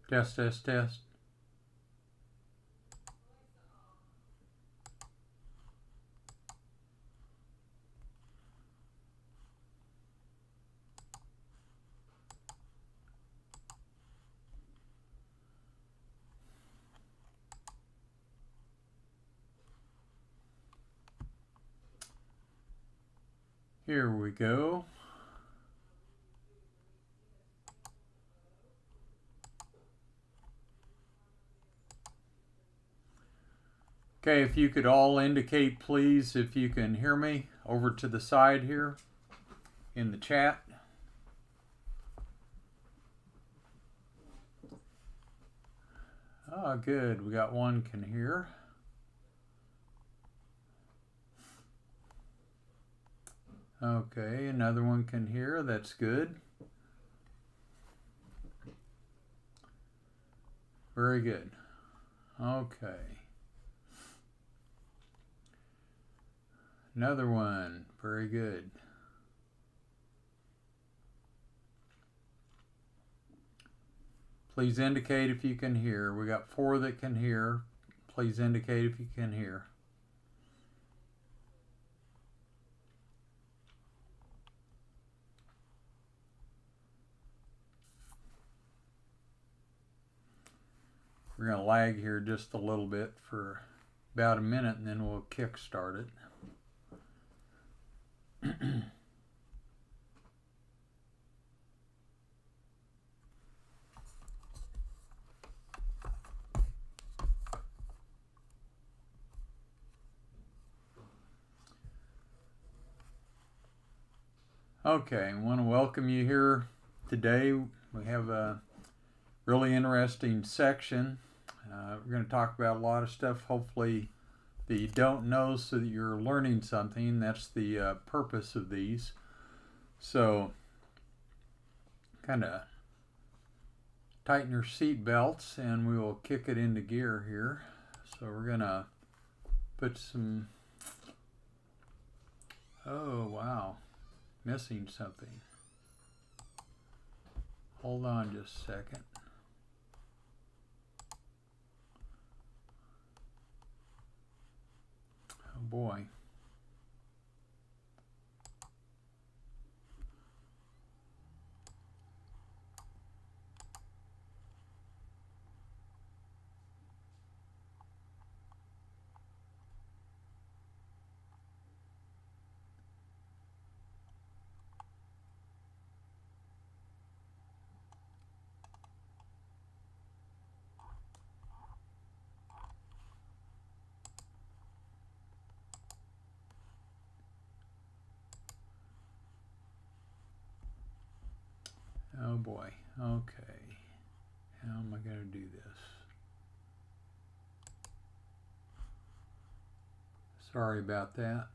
Test, test, test. Here we go. Okay, if you could all indicate, please, if you can hear me over to the side here in the chat. Oh, good. We got one can hear. Okay, another one can hear. That's good. Very good. Okay. Another one. Very good. Please indicate if you can hear. We got 4 that can hear. Please indicate if you can hear. We're going to lag here just a little bit for about a minute, and then we'll kick start it. Okay, I want to welcome you here today. We have a really interesting section. We're going to talk about a lot of stuff, hopefully, that you don't know, so that you're learning something. That's the purpose of these. So, kind of tighten your seat belts, and we will kick it into gear here. So we're going to put some... Oh, wow. Missing something. Hold on just a second. Oh boy. Oh boy. Okay. How am I going to do this? Sorry about that.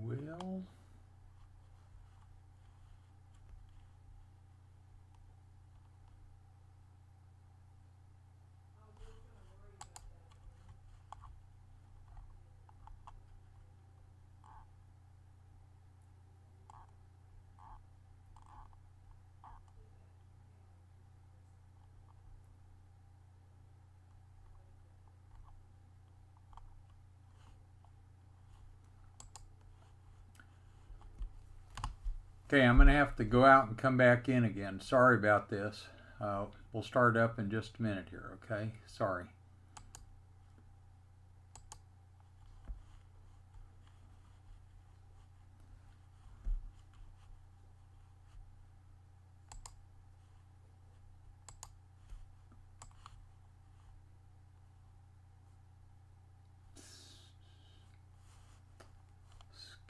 Well, okay, I'm going to have to go out and come back in again. Sorry about this. We'll start up in just a minute here, okay? Sorry.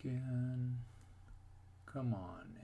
Again. Come on now.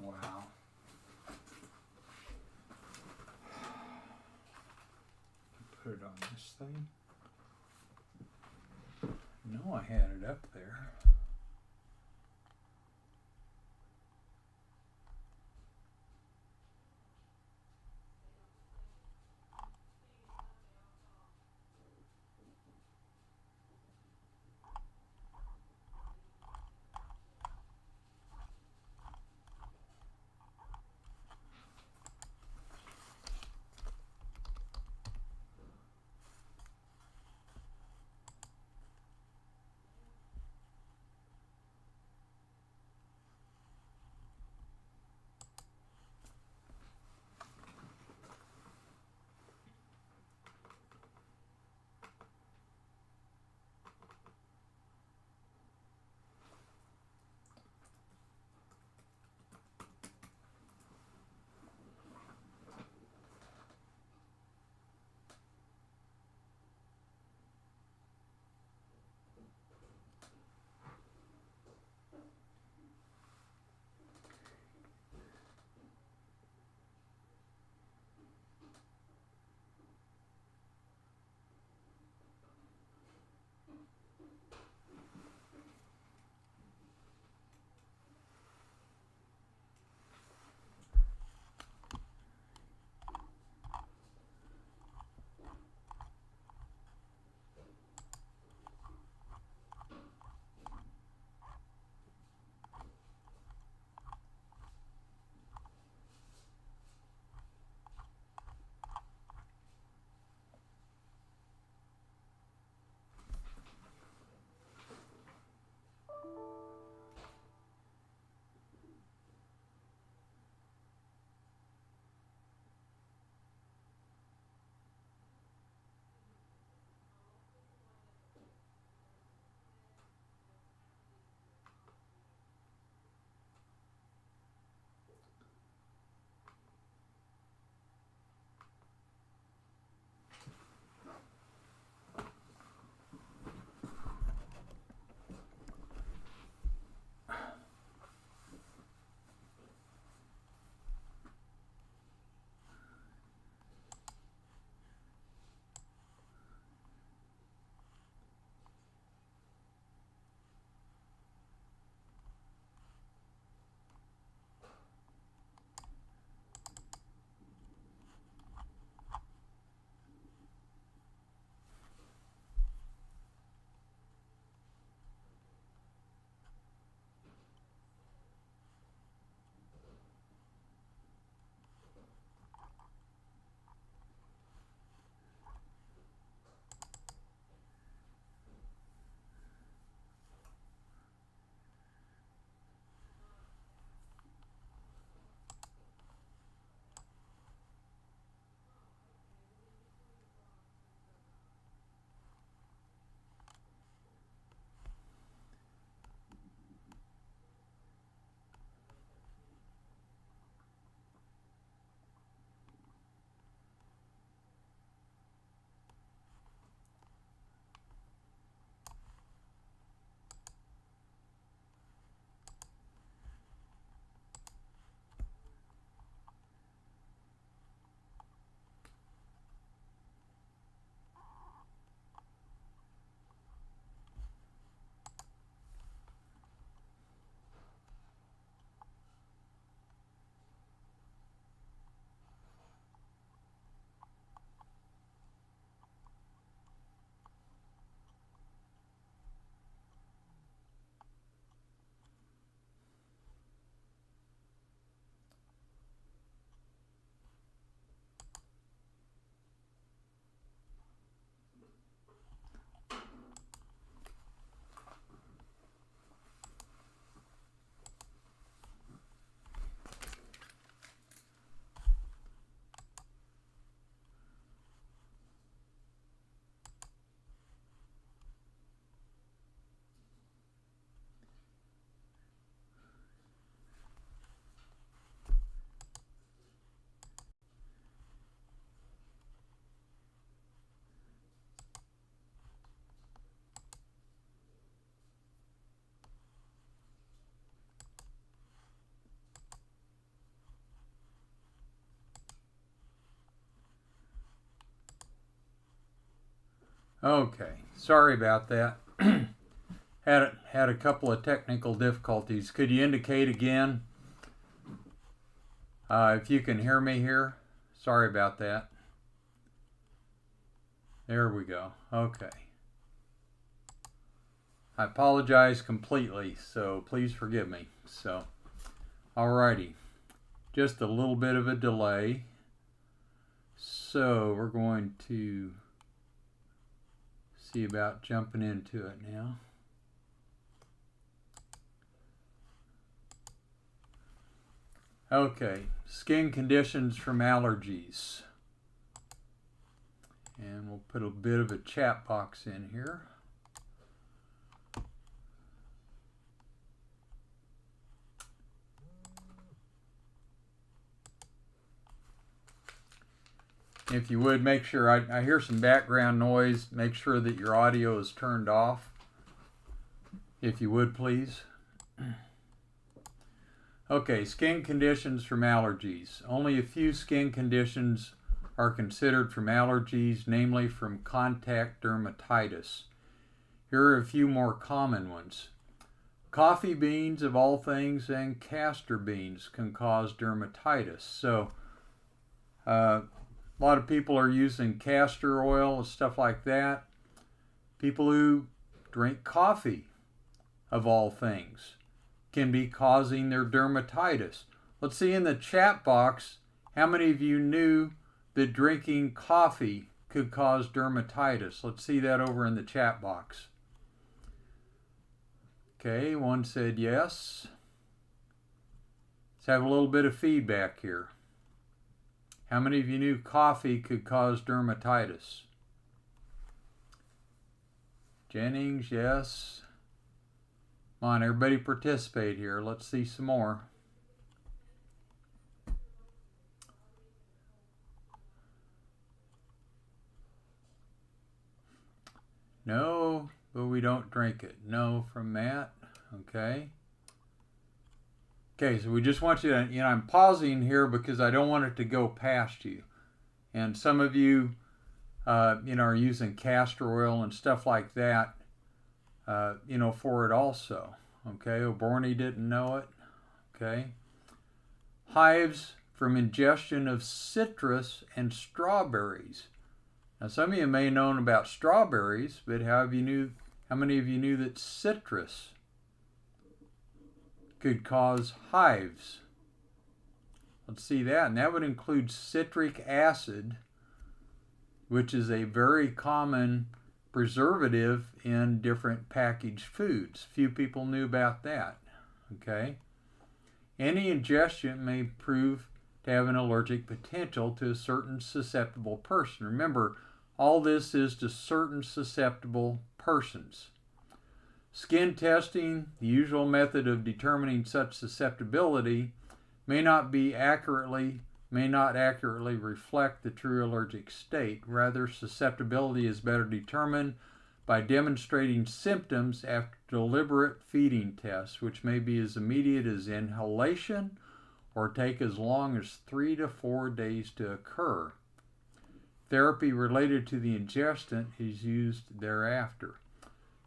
Wow. Put it on this thing. No, I had it up there. Okay, sorry about that. had a couple of technical difficulties. Could you indicate again if you can hear me here? Sorry about that. There we go. Okay. I apologize completely, so please forgive me. So, alrighty. Just a little bit of a delay. So, we're going to see about jumping into it now. Okay, skin conditions from allergies. And we'll put a bit of a chat box in here. If you would, make sure, I hear some background noise, make sure that your audio is turned off. If you would, please. Okay, skin conditions from allergies. Only a few skin conditions are considered from allergies, namely from contact dermatitis. Here are a few more common ones. Coffee beans, of all things, and castor beans can cause dermatitis. So, a lot of people are using castor oil and stuff like that. People who drink coffee, of all things, can be causing their dermatitis. Let's see in the chat box how many of you knew that drinking coffee could cause dermatitis. Let's see that over in the chat box. Okay, one said yes. Let's have a little bit of feedback here. How many of you knew coffee could cause dermatitis? Jennings, yes. Come on, everybody participate here. Let's see some more. No, but we don't drink it. No from Matt. Okay. Okay, so we just want you to, I'm pausing here because I don't want it to go past you. And some of you, are using castor oil and stuff like that, for it also. Okay, Oborny didn't know it. Okay. Hives from ingestion of citrus and strawberries. Now, some of you may have known about strawberries, but how many of you knew that citrus could cause hives? Let's see that. And that would include citric acid, which is a very common preservative in different packaged foods. Few people knew about that. Okay. Any ingestion may prove to have an allergic potential to a certain susceptible person. Remember, all this is to certain susceptible persons. Skin testing, the usual method of determining such susceptibility, may not accurately reflect the true allergic state. Rather, susceptibility is better determined by demonstrating symptoms after deliberate feeding tests, which may be as immediate as inhalation or take as long as 3 to 4 days to occur. Therapy related to the ingestant is used thereafter.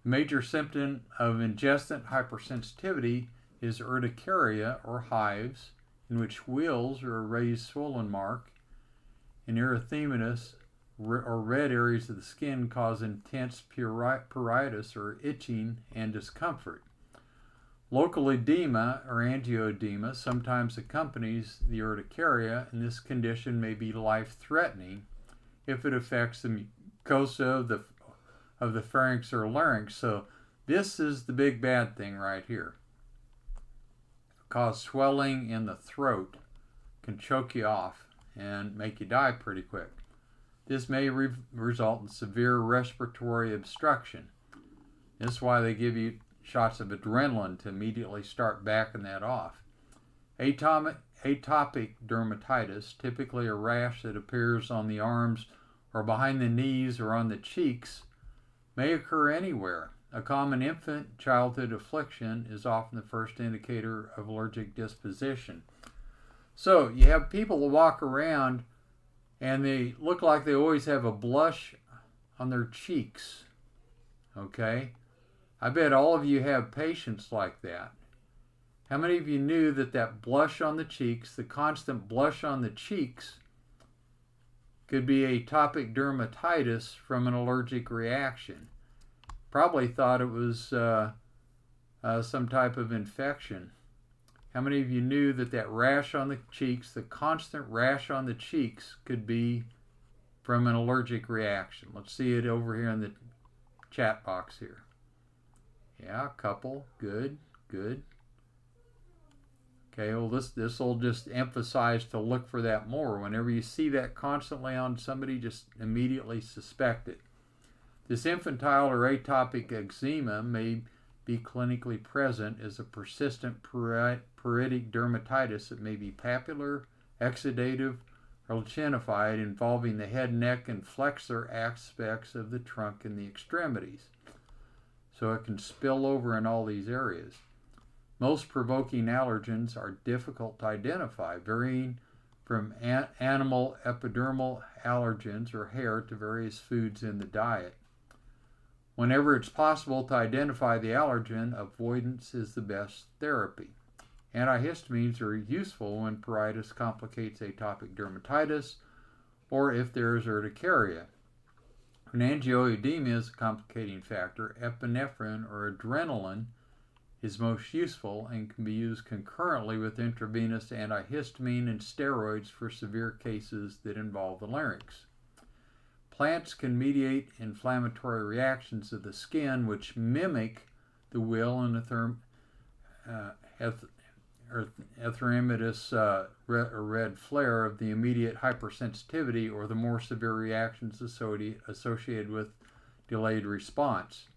The major symptom of ingestant hypersensitivity is urticaria or hives, in which wheals or a raised swollen mark, and erythematous or red areas of the skin cause intense pruritus or itching and discomfort. Local edema or angioedema sometimes accompanies the urticaria, and this condition may be life-threatening if it affects the mucosa of the pharynx or larynx. So this is the big bad thing right here. Cause swelling in the throat, can choke you off and make you die pretty quick. This may result in severe respiratory obstruction. This is why they give you shots of adrenaline to immediately start backing that off. Atopic dermatitis, typically a rash that appears on the arms or behind the knees or on the cheeks, may occur anywhere. A common infant childhood affliction is often the first indicator of allergic disposition. So you have people who walk around and they look like they always have a blush on their cheeks. Okay? I bet all of you have patients like that. How many of you knew that that blush on the cheeks, the constant blush on the cheeks, could be atopic dermatitis from an allergic reaction? Probably thought it was some type of infection. How many of you knew that that rash on the cheeks, the constant rash on the cheeks, could be from an allergic reaction? Let's see it over here in the chat box here. Yeah, a couple. Good, good. Okay, well this will just emphasize to look for that more. Whenever you see that constantly on somebody, just immediately suspect it. This infantile or atopic eczema may be clinically present as a persistent pruritic dermatitis that may be papular, exudative, or lichenified, involving the head, neck, and flexor aspects of the trunk and the extremities. So it can spill over in all these areas. Most provoking allergens are difficult to identify, varying from animal epidermal allergens or hair to various foods in the diet. Whenever it's possible to identify the allergen, avoidance is the best therapy. Antihistamines are useful when pruritus complicates atopic dermatitis or if there is urticaria. When angioedema is a complicating factor, epinephrine or adrenaline is most useful and can be used concurrently with intravenous antihistamine and steroids for severe cases that involve the larynx. Plants can mediate inflammatory reactions of the skin which mimic the will and erythematous red flare of the immediate hypersensitivity or the more severe reactions associated with delayed response.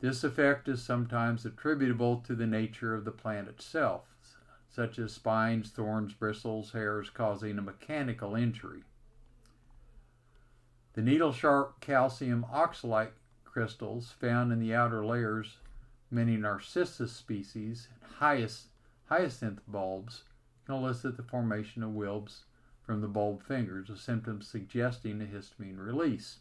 This effect is sometimes attributable to the nature of the plant itself, such as spines, thorns, bristles, hairs causing a mechanical injury. The needle-sharp calcium oxalate crystals found in the outer layers of many Narcissus species and hyacinth bulbs can elicit the formation of webs from the bulb fingers, a symptom suggesting a histamine release.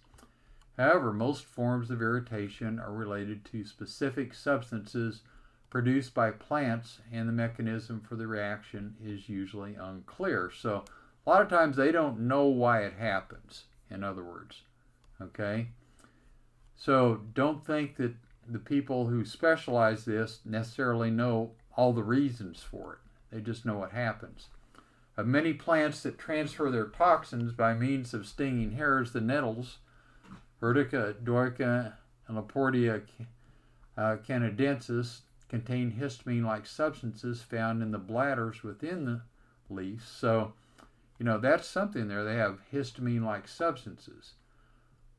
However, most forms of irritation are related to specific substances produced by plants, and the mechanism for the reaction is usually unclear. So a lot of times they don't know why it happens, in other words. Okay? So don't think that the people who specialize this necessarily know all the reasons for it. They just know what happens. Of many plants that transfer their toxins by means of stinging hairs, the nettles, Urtica, Dorica, and Laportia canadensis, contain histamine-like substances found in the bladders within the leaves. So, that's something there. They have histamine-like substances.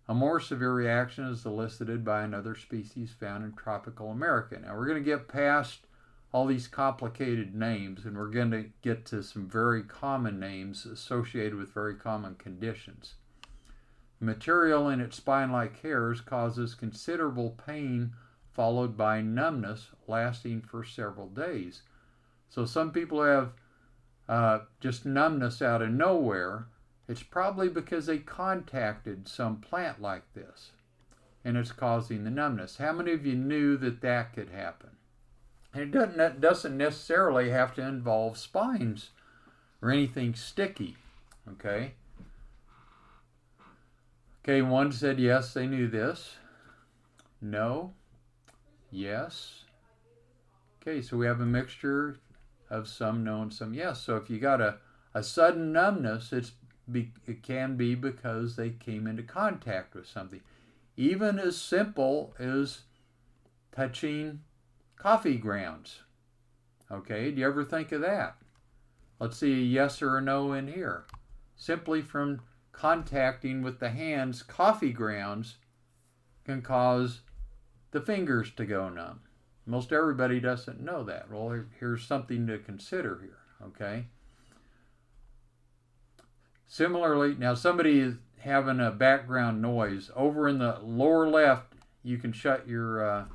A more severe reaction is elicited by another species found in tropical America. Now, we're going to get past all these complicated names, and we're going to get to some very common names associated with very common conditions. The material in its spine-like hairs causes considerable pain followed by numbness lasting for several days. So some people have just numbness out of nowhere. It's probably because they contacted some plant like this and it's causing the numbness. How many of you knew that could happen? And it doesn't necessarily have to involve spines or anything sticky. Okay, one said yes, they knew this. No. Yes. Okay, so we have a mixture of some known, some yes. So if you got a sudden numbness, it can be because they came into contact with something. Even as simple as touching coffee grounds. Okay, do you ever think of that? Let's see a yes or a no in here. Simply from contacting with the hands, coffee grounds can cause the fingers to go numb. Most everybody doesn't know that. Well, here's something to consider here, okay? Similarly, now somebody is having a background noise. Over in the lower left, you can shut your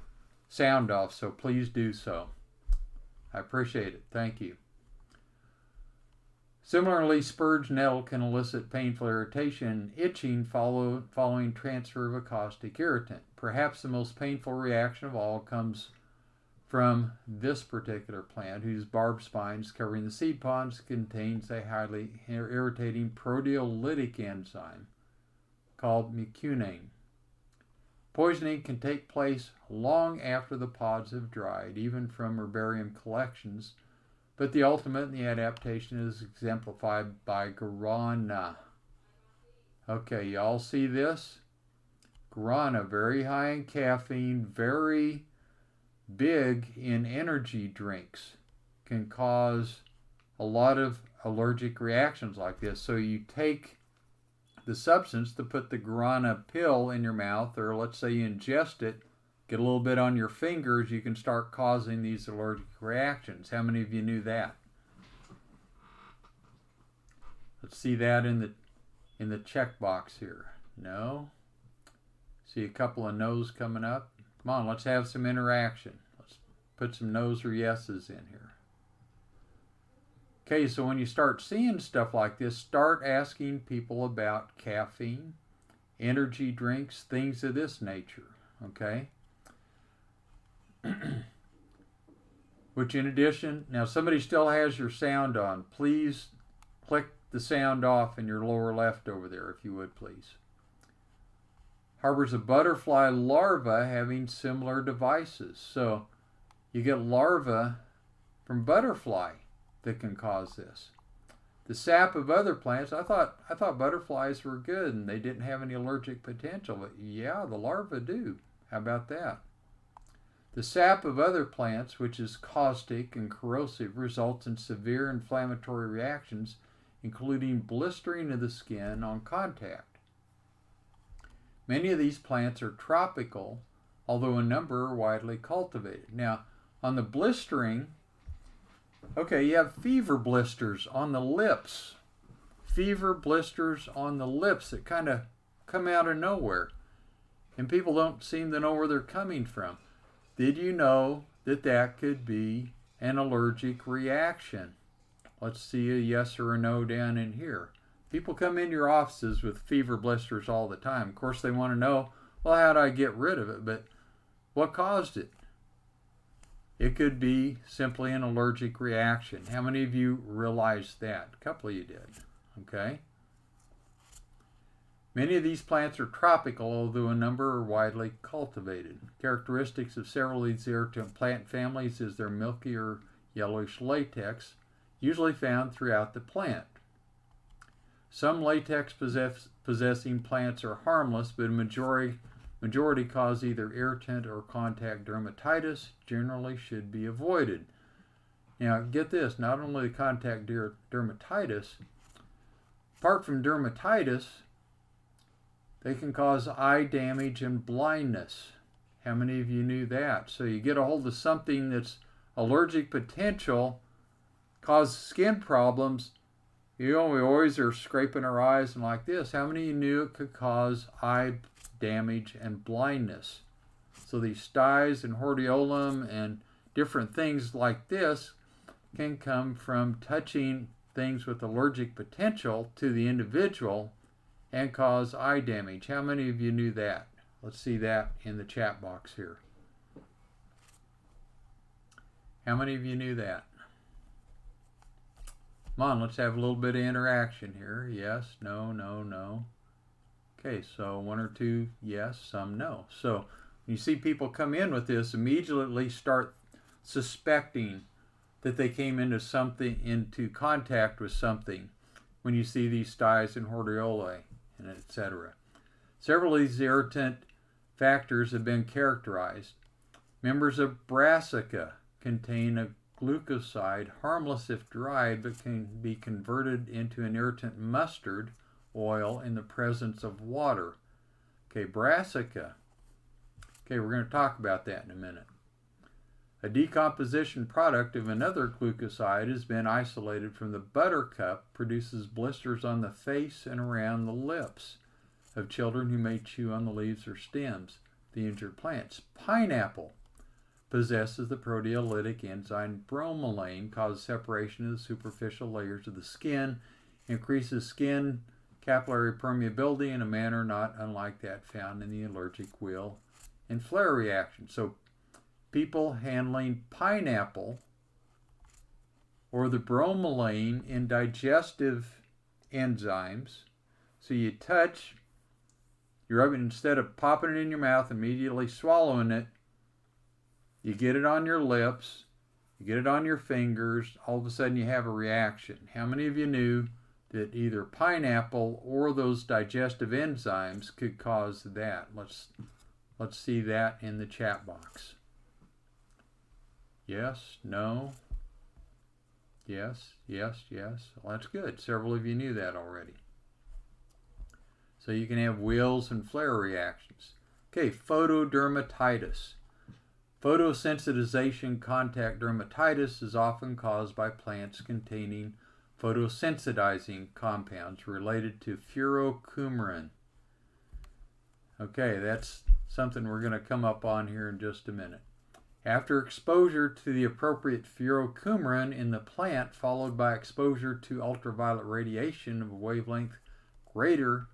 sound off, so please do so. I appreciate it. Thank you. Similarly, spurge nettle can elicit painful irritation and itching following transfer of a caustic irritant. Perhaps the most painful reaction of all comes from this particular plant, whose barbed spines covering the seed pods contains a highly irritating proteolytic enzyme called mucunane. Poisoning can take place long after the pods have dried, even from herbarium collections, but the ultimate in the adaptation is exemplified by guarana. Okay, y'all see this? Guarana, very high in caffeine, very big in energy drinks, can cause a lot of allergic reactions like this. So you take the substance to put the guarana pill in your mouth, or let's say you ingest it, get a little bit on your fingers, you can start causing these allergic reactions. How many of you knew that? Let's see that in the checkbox here. No? See a couple of no's coming up. Come on, let's have some interaction. Let's put some no's or yeses in here. Okay, so when you start seeing stuff like this, start asking people about caffeine, energy drinks, things of this nature. Okay? Which in addition, now somebody still has your sound on. Please click the sound off in your lower left over there, if you would please. Harbors a butterfly larva having similar devices. So you get larvae from butterfly that can cause this. The sap of other plants, I thought butterflies were good and they didn't have any allergic potential, but yeah, the larvae do. How about that? The sap of other plants, which is caustic and corrosive, results in severe inflammatory reactions, including blistering of the skin on contact. Many of these plants are tropical, although a number are widely cultivated. Now, on the blistering, okay, you have fever blisters on the lips. Fever blisters on the lips that kind of come out of nowhere. And people don't seem to know where they're coming from. Did you know that that could be an allergic reaction? Let's see a yes or a no down in here. People come into your offices with fever blisters all the time. Of course, they want to know, well, how do I get rid of it? But what caused it? It could be simply an allergic reaction. How many of you realized that? A couple of you did. Okay. Many of these plants are tropical, although a number are widely cultivated. Characteristics of several of these irritant plant families is their milky or yellowish latex, usually found throughout the plant. Some latex possessing plants are harmless, but a majority cause either irritant or contact dermatitis, generally should be avoided. Now get this, not only the contact dermatitis, apart from dermatitis, they can cause eye damage and blindness. How many of you knew that? So you get a hold of something that's allergic potential, causes skin problems. You know, we always are scraping our eyes and like this. How many of you knew it could cause eye damage and blindness? So these styes and hordeolum and different things like this can come from touching things with allergic potential to the individual and cause eye damage. How many of you knew that? Let's see that in the chat box here. How many of you knew that? Come on, let's have a little bit of interaction here. Yes, no, no, no. Okay, so one or two yes, some no. So when you see people come in with this, immediately start suspecting that they came into contact with something when you see these styes and hordeoli, and etc. Several of these irritant factors have been characterized. Members of Brassica contain a glucoside, harmless if dried, but can be converted into an irritant mustard oil in the presence of water. Okay, Brassica. Okay, we're going to talk about that in a minute. A decomposition product of another glucoside has been isolated from the buttercup, produces blisters on the face and around the lips of children who may chew on the leaves or stems of the injured plants. Pineapple possesses the proteolytic enzyme bromelain, causes separation of the superficial layers of the skin, increases skin capillary permeability in a manner not unlike that found in the allergic wheel and flare reaction. So people handling pineapple or the bromelain in digestive enzymes, so you touch, you're rubbing, instead of popping it in your mouth, immediately swallowing it, you get it on your lips, you get it on your fingers, all of a sudden you have a reaction. How many of you knew that either pineapple or those digestive enzymes could cause that? Let's see that in the chat box. Yes, no, yes, yes, yes. Well, that's good. Several of you knew that already. So you can have wheals and flare reactions. Okay, photodermatitis. Photosensitization contact dermatitis is often caused by plants containing photosensitizing compounds related to furocoumarin. Okay, that's something we're going to come up on here in just a minute. After exposure to the appropriate furocoumarin in the plant, followed by exposure to ultraviolet radiation of a wavelength greater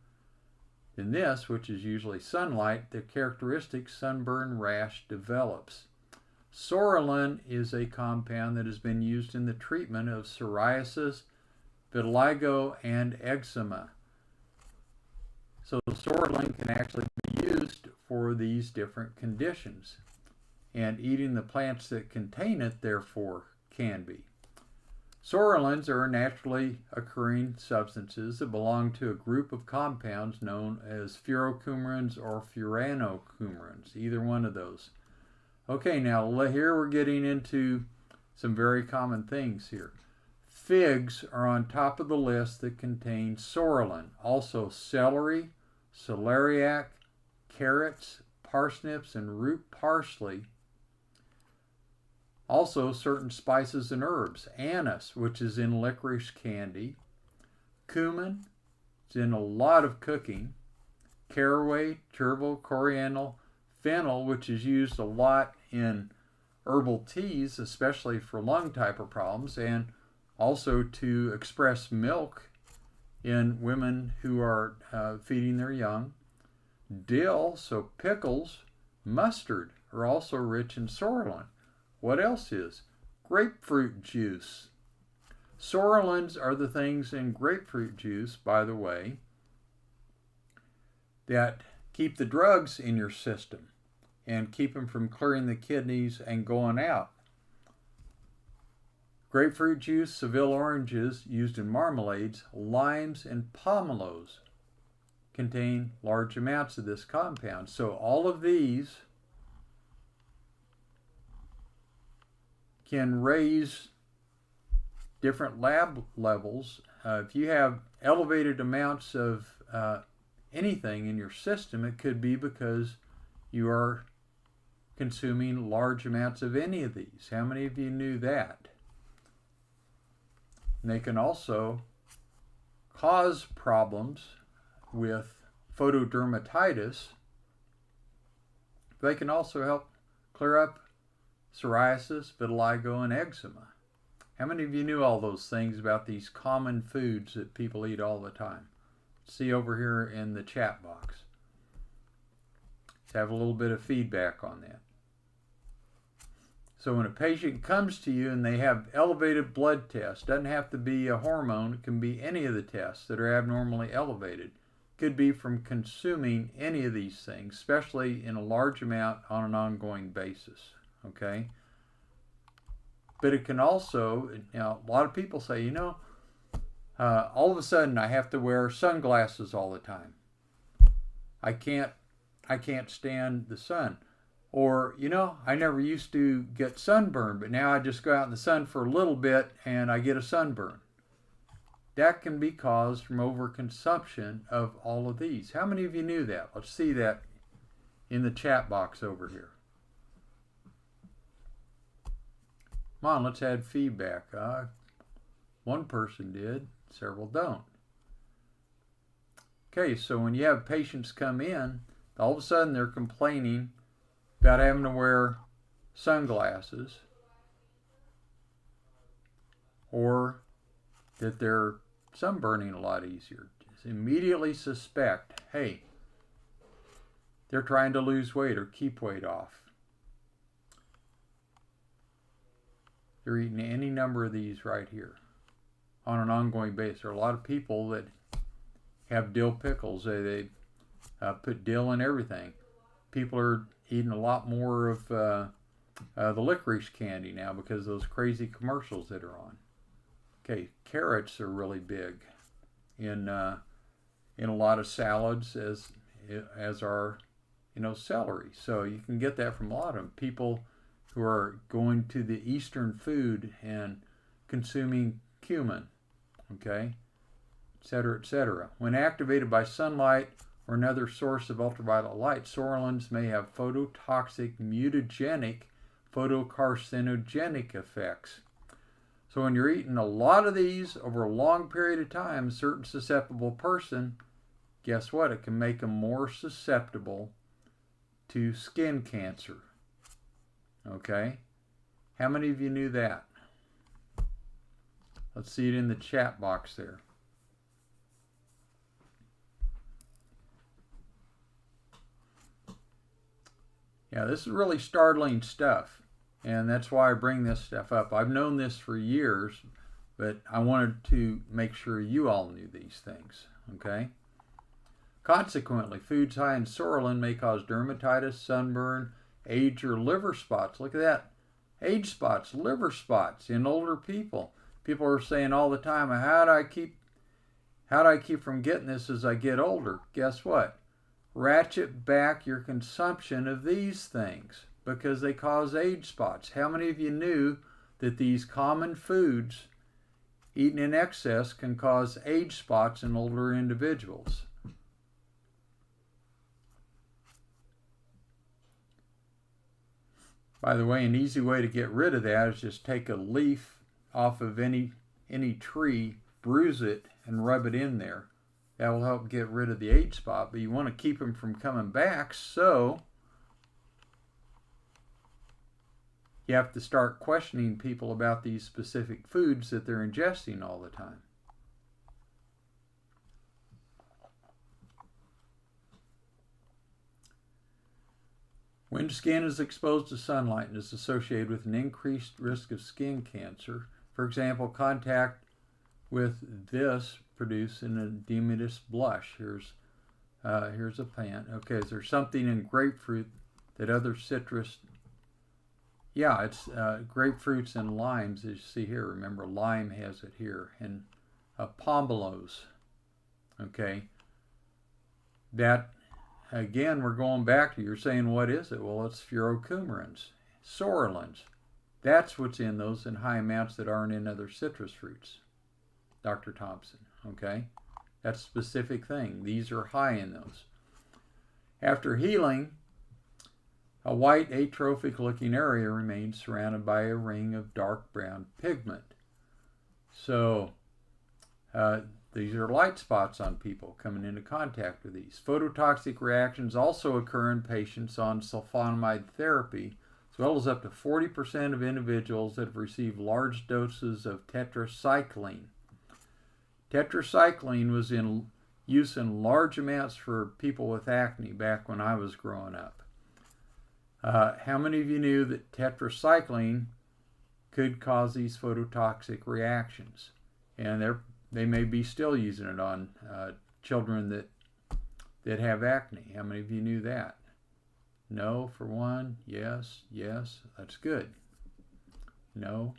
than this, which is usually sunlight, the characteristic sunburn rash develops. Psoralen is a compound that has been used in the treatment of psoriasis, vitiligo, and eczema. So psoralen can actually be used for these different conditions, and eating the plants that contain it, therefore, can be. Psoralens are naturally occurring substances that belong to a group of compounds known as furocoumarins or furanocoumarins, either one of those. Okay, now here we're getting into some very common things here. Figs are on top of the list that contain psoralen. Also celery, celeriac, carrots, parsnips, and root parsley. Also certain spices and herbs. Anise, which is in licorice candy. Cumin, it's in a lot of cooking. Caraway, chervil, coriander, fennel, which is used a lot in herbal teas, especially for lung type of problems, and also to express milk in women who are feeding their young. Dill, so pickles, mustard are also rich in psoralen. What else is? Grapefruit juice. Psoralens are the things in grapefruit juice, by the way, that keep the drugs in your system and keep them from clearing the kidneys and going out. Grapefruit juice, Seville oranges used in marmalades, limes, and pomelos contain large amounts of this compound. So all of these can raise different lab levels. If you have elevated amounts of anything in your system, it could be because you are consuming large amounts of any of these. How many of you knew that? And they can also cause problems with photodermatitis. They can also help clear up psoriasis, vitiligo, and eczema. How many of you knew all those things about these common foods that people eat all the time? See over here in the chat box. Let's have a little bit of feedback on that. So when a patient comes to you and they have elevated blood tests, doesn't have to be a hormone, it can be any of the tests that are abnormally elevated. Could be from consuming any of these things, especially in a large amount on an ongoing basis. Okay? But it can also, a lot of people say, all of a sudden I have to wear sunglasses all the time. I can't stand the sun. Or, I never used to get sunburn, but now I just go out in the sun for a little bit and I get a sunburn. That can be caused from overconsumption of all of these. How many of you knew that? Let's see that in the chat box over here. Come on, let's add feedback. One person did, several don't. Okay, so when you have patients come in, all of a sudden they're complaining about having to wear sunglasses, or that they're sunburning a lot easier. Just immediately suspect, hey, they're trying to lose weight or keep weight off. They're eating any number of these right here on an ongoing basis. There are a lot of people that have dill pickles. They put dill in everything. People are eating a lot more of the licorice candy now because of those crazy commercials that are on. Okay, carrots are really big in a lot of salads, as are celery. So you can get that from a lot of them. People who are going to the Eastern food and consuming cumin, okay, et cetera, et cetera. When activated by sunlight or another source of ultraviolet light, sorolins may have phototoxic, mutagenic, photocarcinogenic effects. So when you're eating a lot of these over a long period of time, a certain susceptible person, guess what? It can make them more susceptible to skin cancer. Okay? How many of you knew that? Let's see it in the chat box there. Yeah, this is really startling stuff. And that's why I bring this stuff up. I've known this for years, but I wanted to make sure you all knew these things. Okay? Consequently, foods high in sorolin may cause dermatitis, sunburn, age, or liver spots. Look at that. Age spots, liver spots in older people. People are saying all the time, how do I keep from getting this as I get older? Guess what? Ratchet back your consumption of these things because they cause age spots. How many of you knew that these common foods eaten in excess can cause age spots in older individuals? By the way, an easy way to get rid of that is just take a leaf off of any tree, bruise it, and rub it in there. That will help get rid of the age spot, but you want to keep them from coming back, so you have to start questioning people about these specific foods that they're ingesting all the time. When skin is exposed to sunlight and is associated with an increased risk of skin cancer, for example, contact with this produce an edematous blush. Here's a plant. Okay, is there something in grapefruit that other citrus? Yeah, it's grapefruits and limes, as you see here. Remember, lime has it here, and pomelos. Okay, that again, we're going back to, you're saying, what is it? Well, it's furocoumarins, sorolins. That's what's in those in high amounts that aren't in other citrus fruits, Dr. Thompson. Okay, that's a specific thing. These are high in those. After healing, a white atrophic looking area remains surrounded by a ring of dark brown pigment. So these are light spots on people coming into contact with these. Phototoxic reactions also occur in patients on sulfonamide therapy, as well as up to 40% of individuals that have received large doses of tetracycline. Tetracycline was in use in large amounts for people with acne back when I was growing up. How many of you knew that tetracycline could cause these phototoxic reactions? And they may be still using it on children that have acne. How many of you knew that? No, for one. Yes, yes. That's good. No.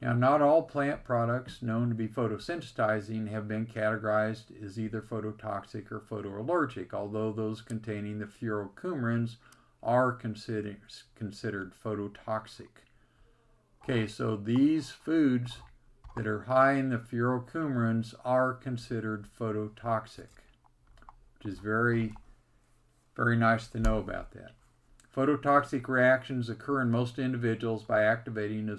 Now, not all plant products known to be photosensitizing have been categorized as either phototoxic or photoallergic, although those containing the furocoumarins are considered phototoxic. Okay, so these foods that are high in the furocoumarins are considered phototoxic, which is very, very nice to know about that. Phototoxic reactions occur in most individuals by activation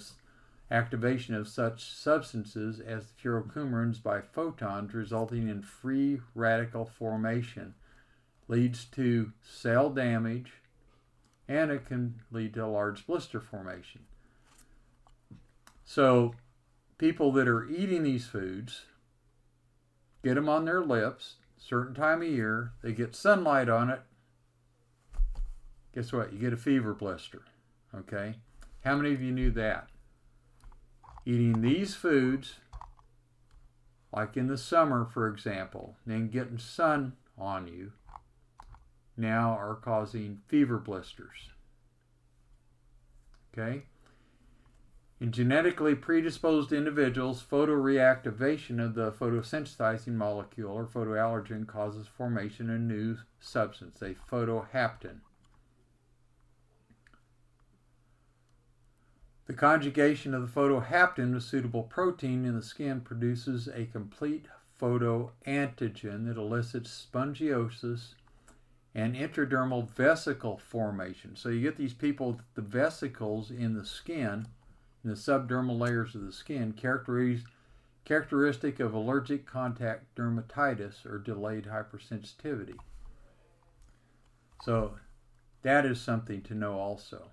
of such substances as the furocoumarins by photons, resulting in free radical formation, leads to cell damage, and it can lead to a large blister formation. So people that are eating these foods get them on their lips, certain time of year, they get sunlight on it, guess what? You get a fever blister, okay? How many of you knew that? Eating these foods, like in the summer, for example, then getting sun on you, now are causing fever blisters, okay? In genetically predisposed individuals, photoreactivation of the photosensitizing molecule or photoallergen causes formation of a new substance, a photohaptin. The conjugation of the photohaptin with suitable protein in the skin produces a complete photoantigen that elicits spongiosis and intradermal vesicle formation. So you get these people with the vesicles in the skin, in the subdermal layers of the skin, characteristic of allergic contact dermatitis or delayed hypersensitivity. So that is something to know also.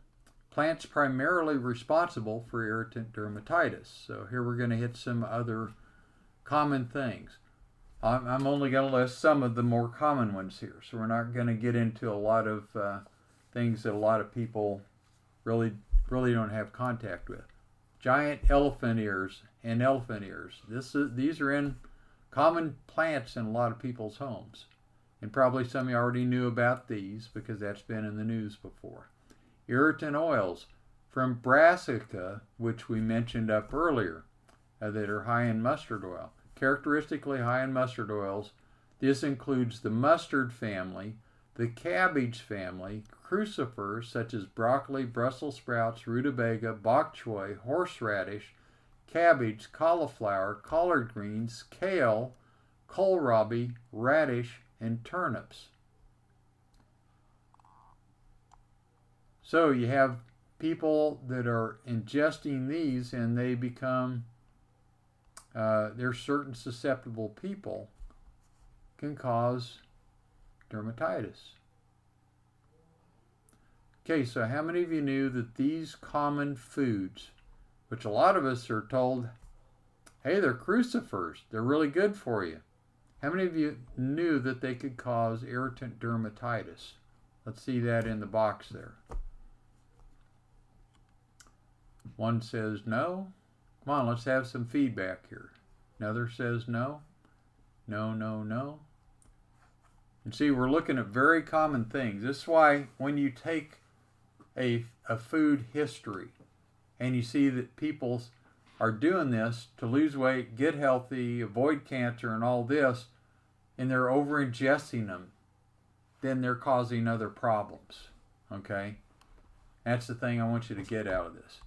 Plants primarily responsible for irritant dermatitis. So here we're going to hit some other common things. I'm only going to list some of the more common ones here. So we're not going to get into a lot of things that a lot of people really don't have contact with. Giant elephant ears and elephant ears. These are in common plants in a lot of people's homes. And probably some of you already knew about these because that's been in the news before. Irritant oils from brassica, which we mentioned up earlier, that are high in mustard oil. Characteristically high in mustard oils, this includes the mustard family, the cabbage family, crucifers such as broccoli, Brussels sprouts, rutabaga, bok choy, horseradish, cabbage, cauliflower, collard greens, kale, kohlrabi, radish, and turnips. So you have people that are ingesting these and they become, there's certain susceptible people can cause dermatitis. Okay, so how many of you knew that these common foods, which a lot of us are told, hey, they're crucifers, they're really good for you. How many of you knew that they could cause irritant dermatitis? Let's see that in the box there. One says no. Come on, let's have some feedback here. Another says no. No, no, no. And see, we're looking at very common things. This is why when you take a food history and you see that people are doing this to lose weight, get healthy, avoid cancer and all this, and they're over ingesting them, then they're causing other problems. Okay? That's the thing I want you to get out of this.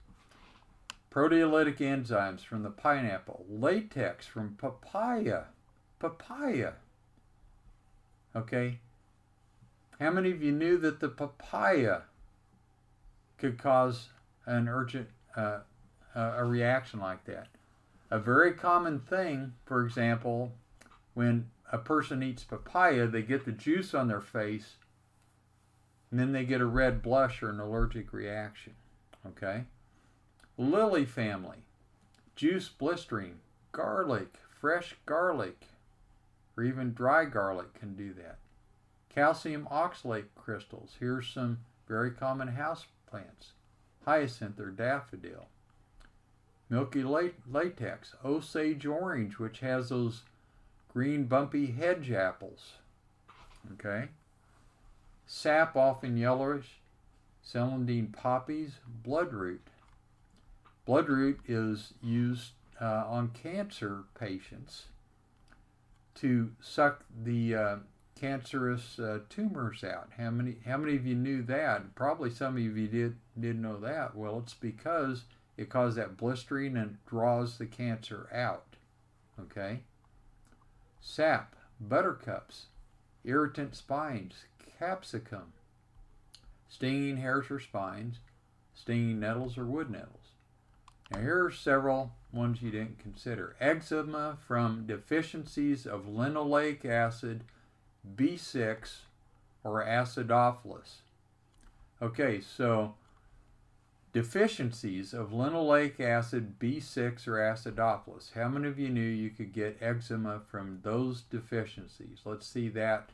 Proteolytic enzymes from the pineapple. Latex from papaya. Papaya. Okay? How many of you knew that the papaya could cause an urgent a reaction like that? A very common thing, for example, when a person eats papaya, they get the juice on their face and then they get a red blush or an allergic reaction. Okay? Lily family, juice blistering, garlic, fresh garlic, or even dry garlic can do that. Calcium oxalate crystals. Here's some very common house plants. Hyacinth or daffodil. Milky latex, Osage orange, which has those green bumpy hedge apples. Okay. Sap, often yellowish. Celandine poppies, bloodroot. Bloodroot is used on cancer patients to suck the cancerous tumors out. How many of you knew that? Probably some of you didn't know that. Well, it's because it causes that blistering and draws the cancer out. Okay? Sap, buttercups, irritant spines, capsicum, stinging hairs or spines, stinging nettles or wood nettles. Now here are several ones you didn't consider. Eczema from deficiencies of linoleic acid, B6, or acidophilus. Okay, so deficiencies of linoleic acid B6 or acidophilus. How many of you knew you could get eczema from those deficiencies? Let's see that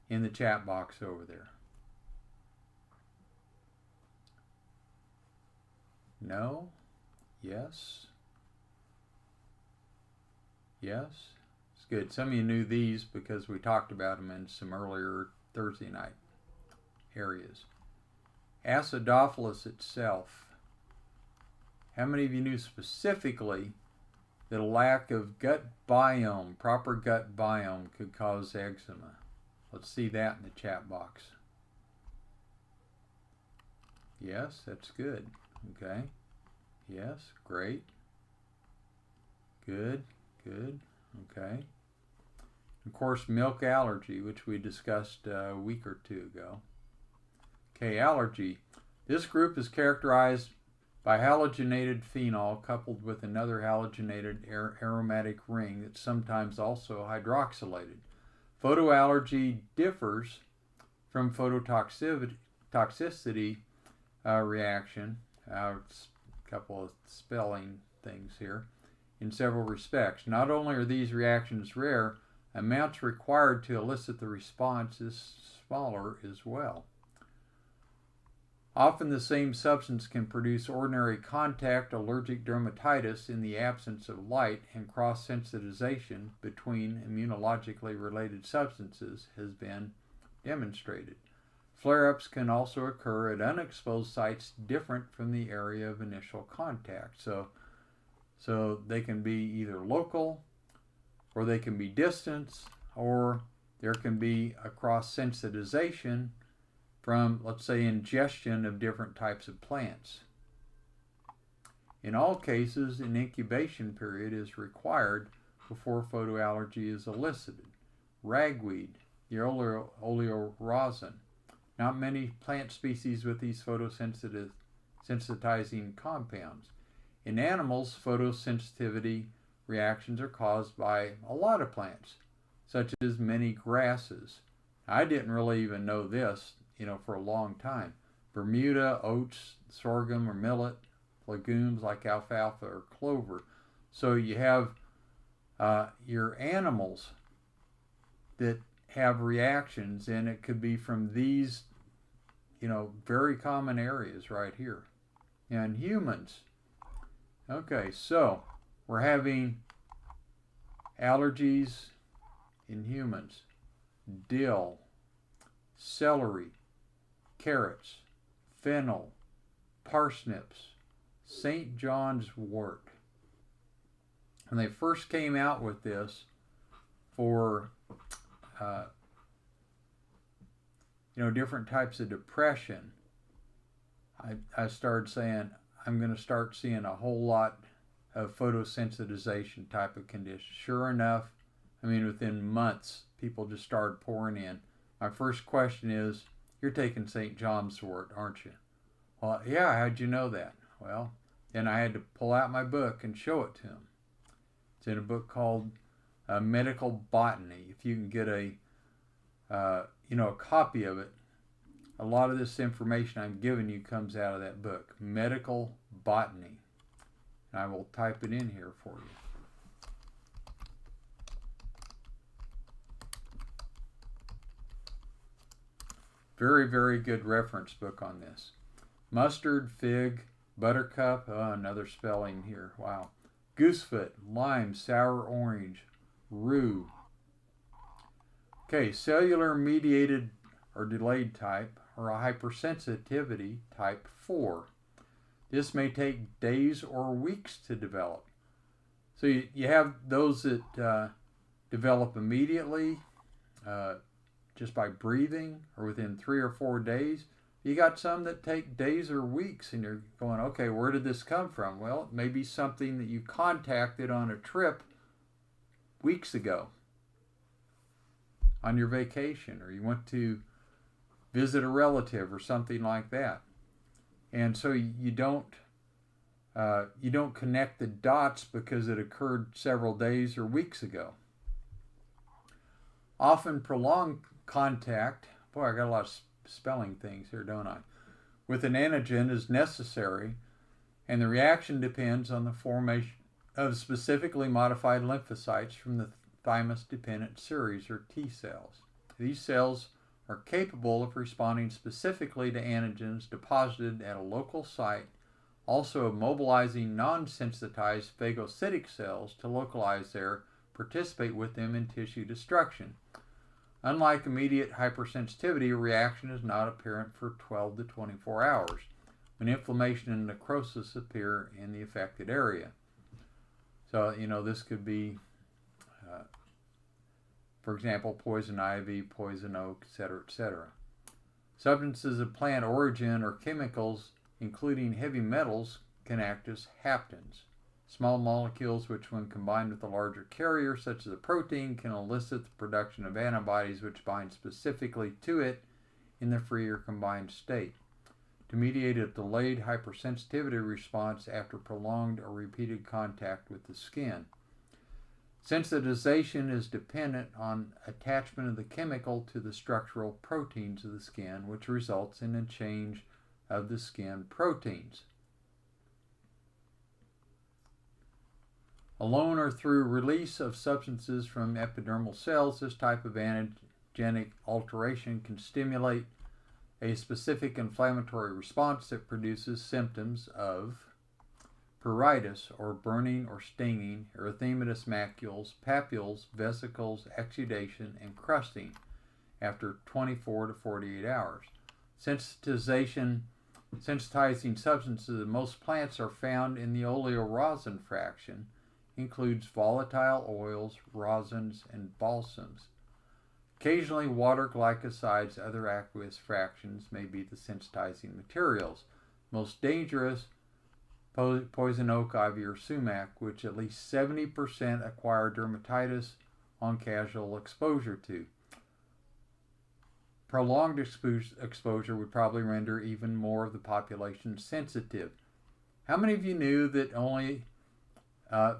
in the chat box over there. No? Yes? Yes? It's good. Some of you knew these because we talked about them in some earlier Thursday night areas. Acidophilus itself. How many of you knew specifically that a lack of gut biome, proper gut biome, could cause eczema? Let's see that in the chat box. Yes, that's good. Okay. Yes, great. Good, good. Okay. Of course, milk allergy, which we discussed a week or two ago. Okay, allergy. This group is characterized by halogenated phenol coupled with another halogenated aromatic ring that's sometimes also hydroxylated. Photoallergy differs from phototoxicity reaction. A couple of spelling things here. In several respects. Not only are these reactions rare, amounts required to elicit the response is smaller as well. Often the same substance can produce ordinary contact allergic dermatitis in the absence of light, and cross-sensitization between immunologically related substances has been demonstrated. Flare-ups can also occur at unexposed sites different from the area of initial contact. So they can be either local, or they can be distant, or there can be a cross-sensitization from, let's say, ingestion of different types of plants. In all cases, an incubation period is required before photoallergy is elicited. Ragweed, the oleorosin. Not many plant species with these photosensitizing compounds. In animals, photosensitivity reactions are caused by a lot of plants, such as many grasses. I didn't really even know this, for a long time. Bermuda, oats, sorghum or millet, legumes like alfalfa or clover. So you have your animals that have reactions, and it could be from these, very common areas right here. And humans. Okay, so we're having allergies in humans. Dill, celery, carrots, fennel, parsnips, St. John's wort. When they first came out with this for different types of depression, I started saying I'm going to start seeing a whole lot of photosensitization type of conditions. Sure enough, within months, people just started pouring in. My first question is, you're taking St. John's wort, aren't you? Well, yeah, how'd you know that? Well, then I had to pull out my book and show it to him. It's in a book called Medical Botany. If you can get a copy of it, a lot of this information I'm giving you comes out of that book, Medical Botany. And I will type it in here for you. Very, very good reference book on this. Mustard, fig, buttercup, another spelling here, wow. Goosefoot, lime, sour orange, rue. Okay, cellular mediated or delayed type, or a hypersensitivity type 4. This may take days or weeks to develop. So you have those that develop immediately, just by breathing, or within 3 or 4 days. You got some that take days or weeks, and you're going, okay, where did this come from? Well, it may be something that you contacted on a trip weeks ago, on your vacation, or you went to visit a relative or something like that. And so you don't connect the dots because it occurred several days or weeks ago. Often prolonged contact, boy, I got a lot of spelling things here, don't I? With an antigen is necessary, and the reaction depends on the formation of specifically modified lymphocytes from the thymus-dependent series, or T cells. These cells are capable of responding specifically to antigens deposited at a local site, also of mobilizing non-sensitized phagocytic cells to localize there, participate with them in tissue destruction. Unlike immediate hypersensitivity, a reaction is not apparent for 12 to 24 hours, when inflammation and necrosis appear in the affected area. So, this could be, for example, poison ivy, poison oak, etc., etc. Substances of plant origin or chemicals, including heavy metals, can act as haptens. Small molecules which, when combined with a larger carrier, such as a protein, can elicit the production of antibodies which bind specifically to it in the free or combined state, to mediate a delayed hypersensitivity response after prolonged or repeated contact with the skin. Sensitization is dependent on attachment of the chemical to the structural proteins of the skin, which results in a change of the skin proteins. Alone or through release of substances from epidermal cells, this type of antigenic alteration can stimulate a specific inflammatory response that produces symptoms of pruritus, or burning or stinging, erythematous macules, papules, vesicles, exudation, and crusting after 24 to 48 hours. Sensitizing substances in most plants are found in the oleorosin fraction, includes volatile oils, rosins, and balsams. Occasionally, water, glycosides, other aqueous fractions may be the sensitizing materials. Most dangerous, poison oak, ivy, or sumac, which at least 70% acquire dermatitis on casual exposure to. Prolonged exposure would probably render even more of the population sensitive. How many of you knew that only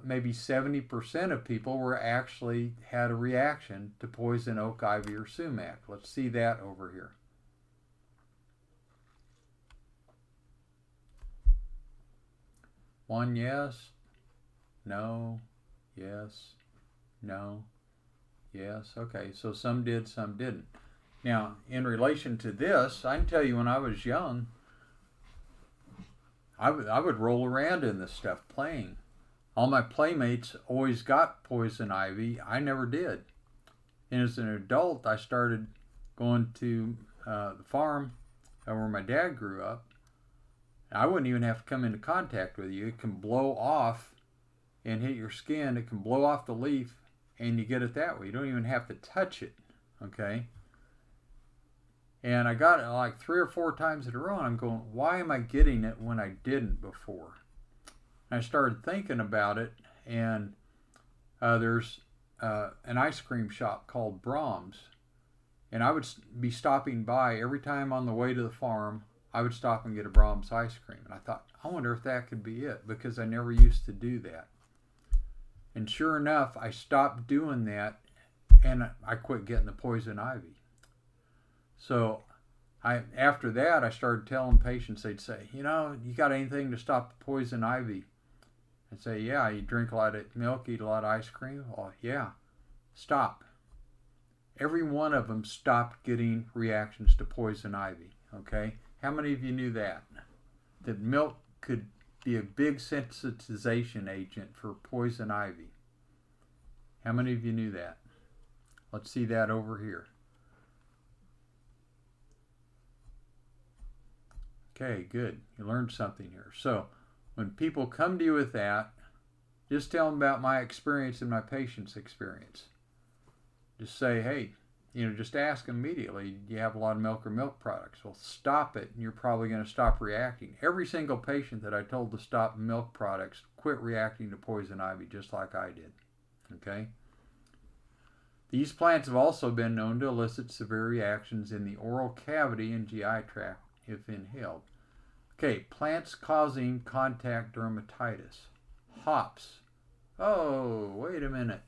maybe 70% of people actually had a reaction to poison oak, ivy, or sumac? Let's see that over here. One yes, no, yes, no, yes. Okay, so some did, some didn't. Now, in relation to this, I can tell you when I was young, I would roll around in this stuff playing. All my playmates always got poison ivy. I never did. And as an adult, I started going to the farm where my dad grew up. I wouldn't even have to come into contact with you. It can blow off and hit your skin. It can blow off the leaf, and you get it that way. You don't even have to touch it, okay? And I got it like 3 or 4 times in a row, and I'm going, why am I getting it when I didn't before? And I started thinking about it, and there's an ice cream shop called Brahms, and I would be stopping by every time on the way to the farm. I would stop and get a Brahms ice cream. And I thought, I wonder if that could be it, because I never used to do that. And sure enough, I stopped doing that, and I quit getting the poison ivy. So after that, I started telling patients, they'd say, you got anything to stop the poison ivy? I'd say, yeah, you drink a lot of milk, eat a lot of ice cream? Oh, yeah. Stop. Every one of them stopped getting reactions to poison ivy, okay? How many of you knew that? That milk could be a big sensitization agent for poison ivy. How many of you knew that? Let's see that over here. Okay, good. You learned something here. So, when people come to you with that, just tell them about my experience and my patient's experience. Just say, hey, just ask immediately, do you have a lot of milk or milk products? Well, stop it, and you're probably going to stop reacting. Every single patient that I told to stop milk products quit reacting to poison ivy, just like I did. Okay? These plants have also been known to elicit severe reactions in the oral cavity and GI tract if inhaled. Okay, plants causing contact dermatitis. Hops. Oh, wait a minute.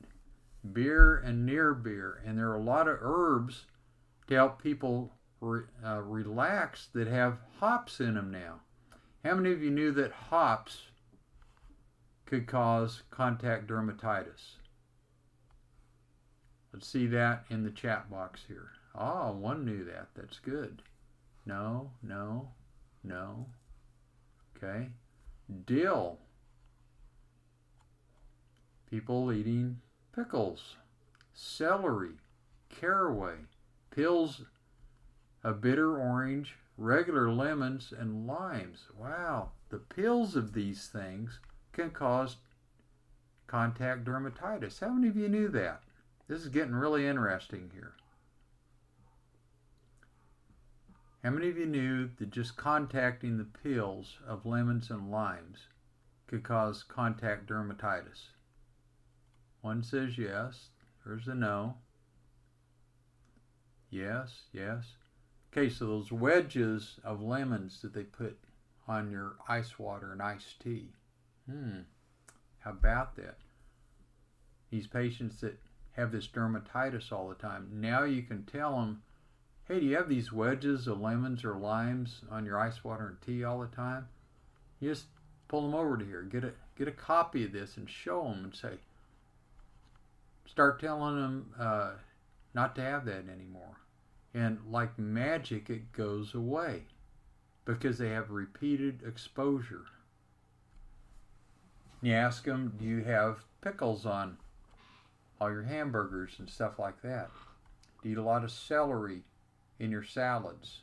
Beer and near beer. And there are a lot of herbs to help people relaxed that have hops in them now. How many of you knew that hops could cause contact dermatitis? Let's see that in the chat box here. Oh, one knew that. That's good. No, no, no. Okay. Dill. People eating pickles. Celery. Caraway. Peels of bitter orange, regular lemons, and limes. Wow. The peels of these things can cause contact dermatitis. How many of you knew that? This is getting really interesting here. How many of you knew that just contacting the peels of lemons and limes could cause contact dermatitis? One says yes. There's a no. Yes, yes. Okay, so those wedges of lemons that they put on your ice water and iced tea. How about that? These patients that have this dermatitis all the time, now you can tell them, hey, do you have these wedges of lemons or limes on your ice water and tea all the time? You just pull them over to here, get a copy of this and show them and say, start telling them not to have that anymore. And like magic, it goes away because they have repeated exposure. You ask them, do you have pickles on all your hamburgers and stuff like that? Do you eat a lot of celery in your salads?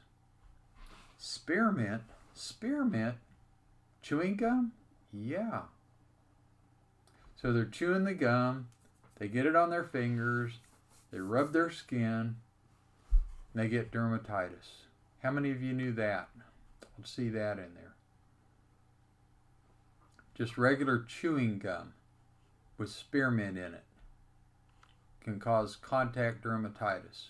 Spearmint, chewing gum? Yeah. So they're chewing the gum, they get it on their fingers, they rub their skin, and they get dermatitis. How many of you knew that? Let's see that in there. Just regular chewing gum with spearmint in it can cause contact dermatitis.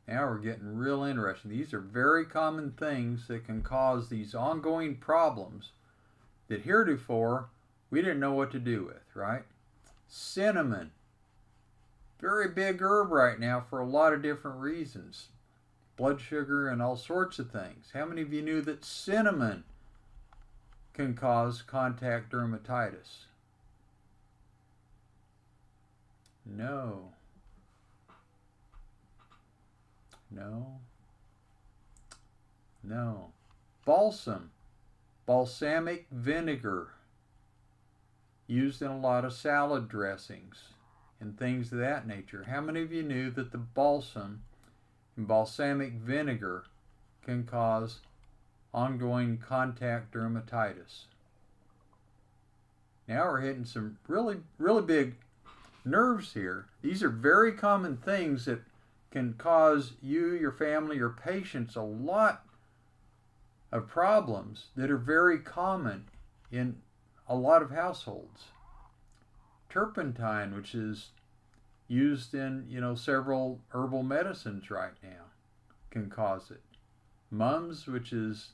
Now we're getting real interesting. These are very common things that can cause these ongoing problems that heretofore we didn't know what to do with, right? Cinnamon. Very big herb right now for a lot of different reasons. Blood sugar and all sorts of things. How many of you knew that cinnamon can cause contact dermatitis? No. No. No. Balsam. Balsamic vinegar. Used in a lot of salad dressings and things of that nature. How many of you knew that the balsam and balsamic vinegar can cause ongoing contact dermatitis? Now we're hitting some really big nerves here. These are very common things that can cause you, your family, your patients a lot of problems that are very common in a lot of households. Turpentine, which is used in, several herbal medicines right now, can cause it. Mums, which is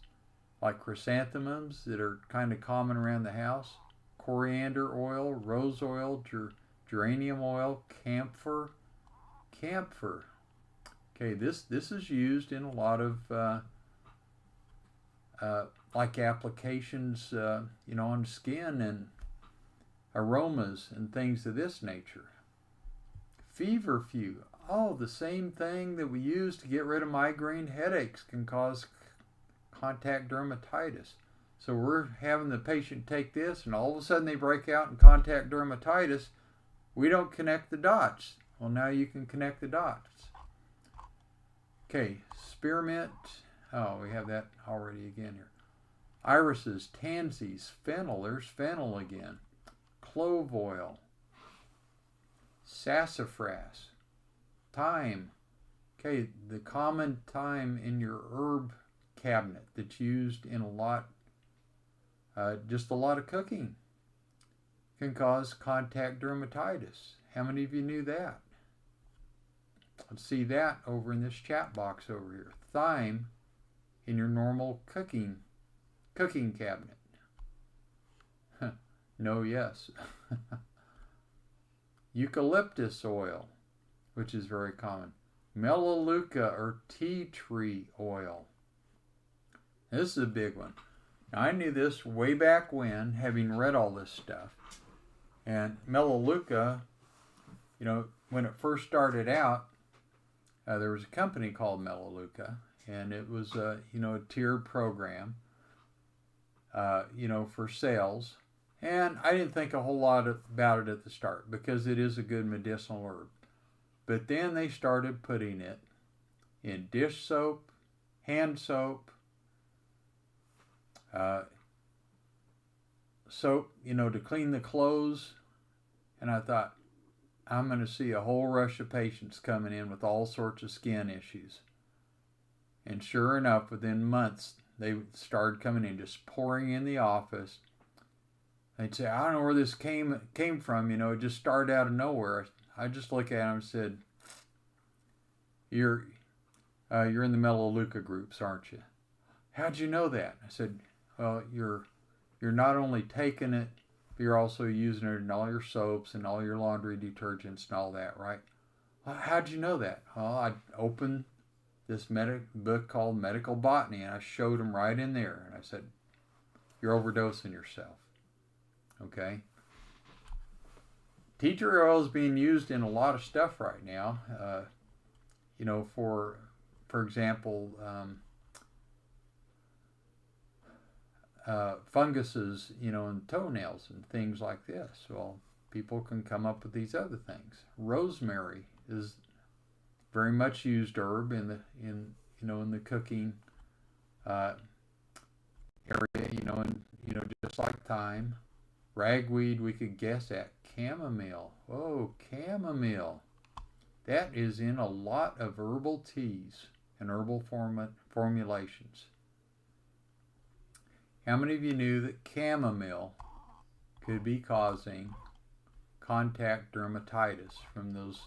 like chrysanthemums that are kind of common around the house. Coriander oil, rose oil, geranium oil, camphor. Okay, this is used in a lot of like applications, on skin and aromas and things of this nature. Feverfew. Oh, the same thing that we use to get rid of migraine headaches can cause contact dermatitis. So we're having the patient take this and all of a sudden they break out in contact dermatitis. We don't connect the dots. Well, now you can connect the dots. Okay, spearmint. Oh, we have that already again here. Irises, tansies, fennel. There's fennel again. Clove oil. Sassafras. Thyme. Okay, the common thyme in your herb cabinet that's used in just a lot of cooking can cause contact dermatitis. How many of you knew that? Let's see that over in this chat box over here. Thyme in your normal cooking cabinet. No, yes. Eucalyptus oil, which is very common. Melaleuca or tea tree oil. This is a big one. Now, I knew this way back when, having read all this stuff. And Melaleuca, when it first started out, there was a company called Melaleuca, and it was a tiered program, for sales. And I didn't think a whole lot about it at the start because it is a good medicinal herb. But then they started putting it in dish soap, hand soap, soap, to clean the clothes. And I thought, I'm going to see a whole rush of patients coming in with all sorts of skin issues. And sure enough, within months, they started coming in, just pouring in the office. They'd say, I don't know where this came from, it just started out of nowhere. I just look at them and said, you're in the Melaleuca groups, aren't you? How'd you know that? I said, well, you're not only taking it, but you're also using it in all your soaps and all your laundry detergents and all that, right? Well, how'd you know that? Well, I opened this book called Medical Botany, and I showed them right in there. And I said, you're overdosing yourself. Okay? Tea tree oil is being used in a lot of stuff right now. For example, funguses, in toenails and things like this. Well, people can come up with these other things. Rosemary is very much used herb in the cooking area. Just like thyme. Ragweed, we could guess at. Chamomile. Whoa, chamomile. That is in a lot of herbal teas and herbal formulations. How many of you knew that chamomile could be causing contact dermatitis from those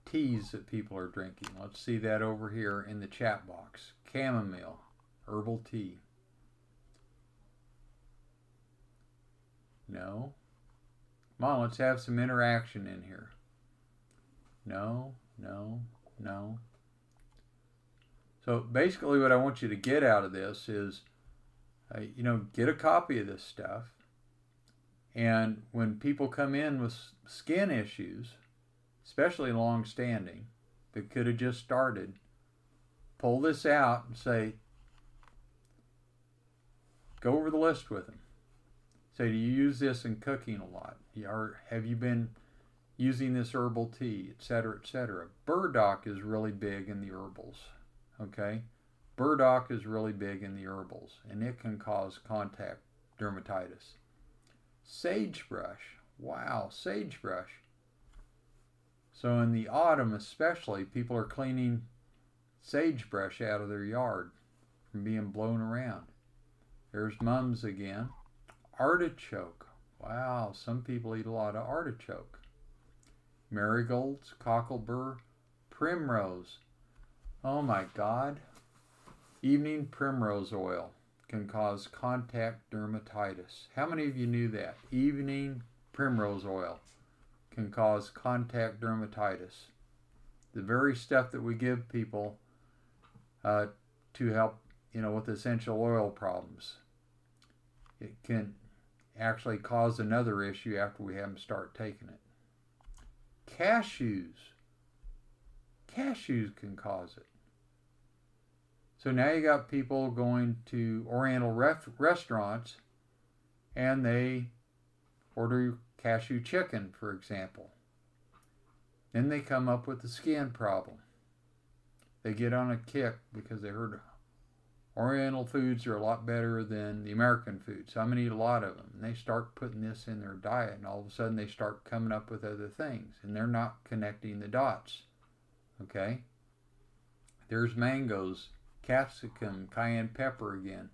teas that people are drinking? Let's see that over here in the chat box. Chamomile, herbal tea. No? Come on, let's have some interaction in here. No. So basically what I want you to get out of this is, get a copy of this stuff. And when people come in with skin issues, especially long-standing, that could have just started, pull this out and say, go over the list with them. Say, do you use this in cooking a lot? Or have you been using this herbal tea, etc., etc.? Burdock is really big in the herbals, okay? Burdock is really big in the herbals, and it can cause contact dermatitis. Sagebrush, wow, sagebrush. So in the autumn especially, people are cleaning sagebrush out of their yard from being blown around. There's mums again. Artichoke. Wow, some people eat a lot of artichoke. Marigolds, cocklebur, primrose. Oh my God. Evening primrose oil can cause contact dermatitis. How many of you knew that? Evening primrose oil can cause contact dermatitis. The very stuff that we give people to help, with essential oil problems. It can actually cause another issue after we have them start taking it. Cashews. Cashews can cause it. So now you got people going to Oriental restaurants and they order cashew chicken, for example. Then they come up with a skin problem. They get on a kick because they heard Oriental foods are a lot better than the American foods. So I'm going to eat a lot of them. And they start putting this in their diet, and all of a sudden they start coming up with other things, and they're not connecting the dots. Okay? There's mangoes, capsicum, cayenne pepper again.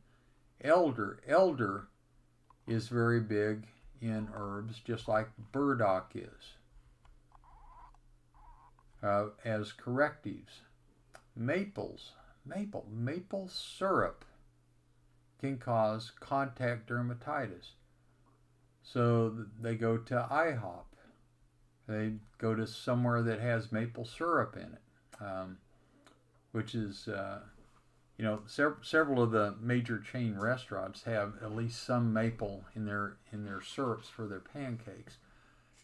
Elder. Elder is very big in herbs, just like burdock is, as correctives. Maple syrup can cause contact dermatitis. So they go to IHOP. They go to somewhere that has maple syrup in it. which is, several of the major chain restaurants have at least some maple in their syrups for their pancakes.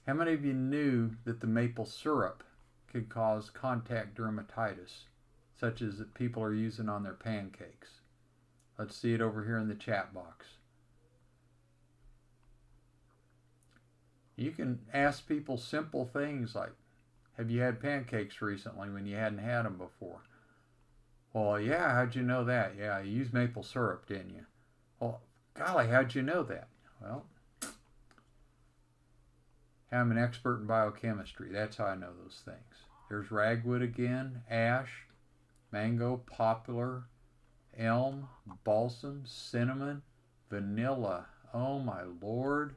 How many of you knew that the maple syrup could cause contact dermatitis, such as that people are using on their pancakes? Let's see it over here in the chat box. You can ask people simple things like, have you had pancakes recently when you hadn't had them before? Well, yeah, how'd you know that? Yeah, you used maple syrup, didn't you? Well, golly, how'd you know that? Well, I'm an expert in biochemistry. That's how I know those things. There's ragwood again, ash, mango, poplar, elm, balsam, cinnamon, vanilla. Oh my Lord.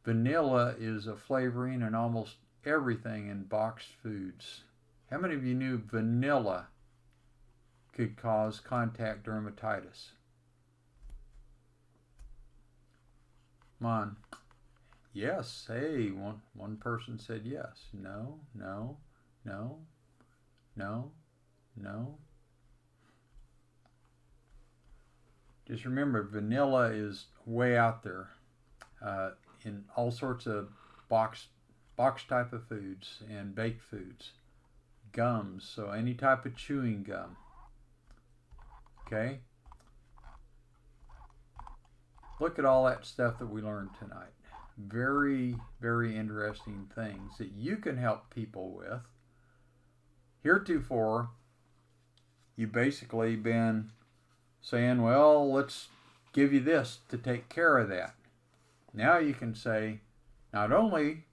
Vanilla is a flavoring in almost everything in boxed foods. How many of you knew vanilla could cause contact dermatitis? Come on. Yes. Hey, one person said yes. No, no, no, no, no. Just remember, vanilla is way out there in all sorts of box type of foods and baked foods. Gums, so any type of chewing gum. Okay? Look at all that stuff that we learned tonight. Very, very interesting things that you can help people with. Heretofore, you've basically been saying, well, let's give you this to take care of that. Now you can say, not only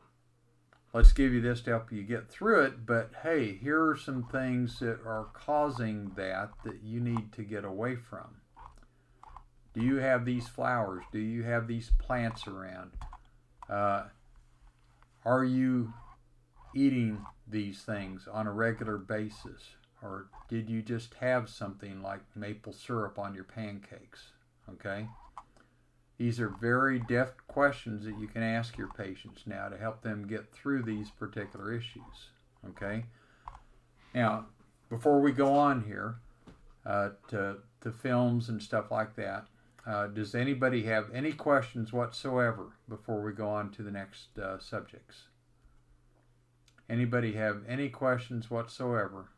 let's give you this to help you get through it, but hey, here are some things that are causing that you need to get away from. Do you have these flowers? Do you have these plants around? Are you eating these things on a regular basis? Or did you just have something like maple syrup on your pancakes? Okay? These are very deft questions that you can ask your patients now to help them get through these particular issues. Okay? Now, before we go on here to films and stuff like that, does anybody have any questions whatsoever before we go on to the next subjects? Anybody have any questions whatsoever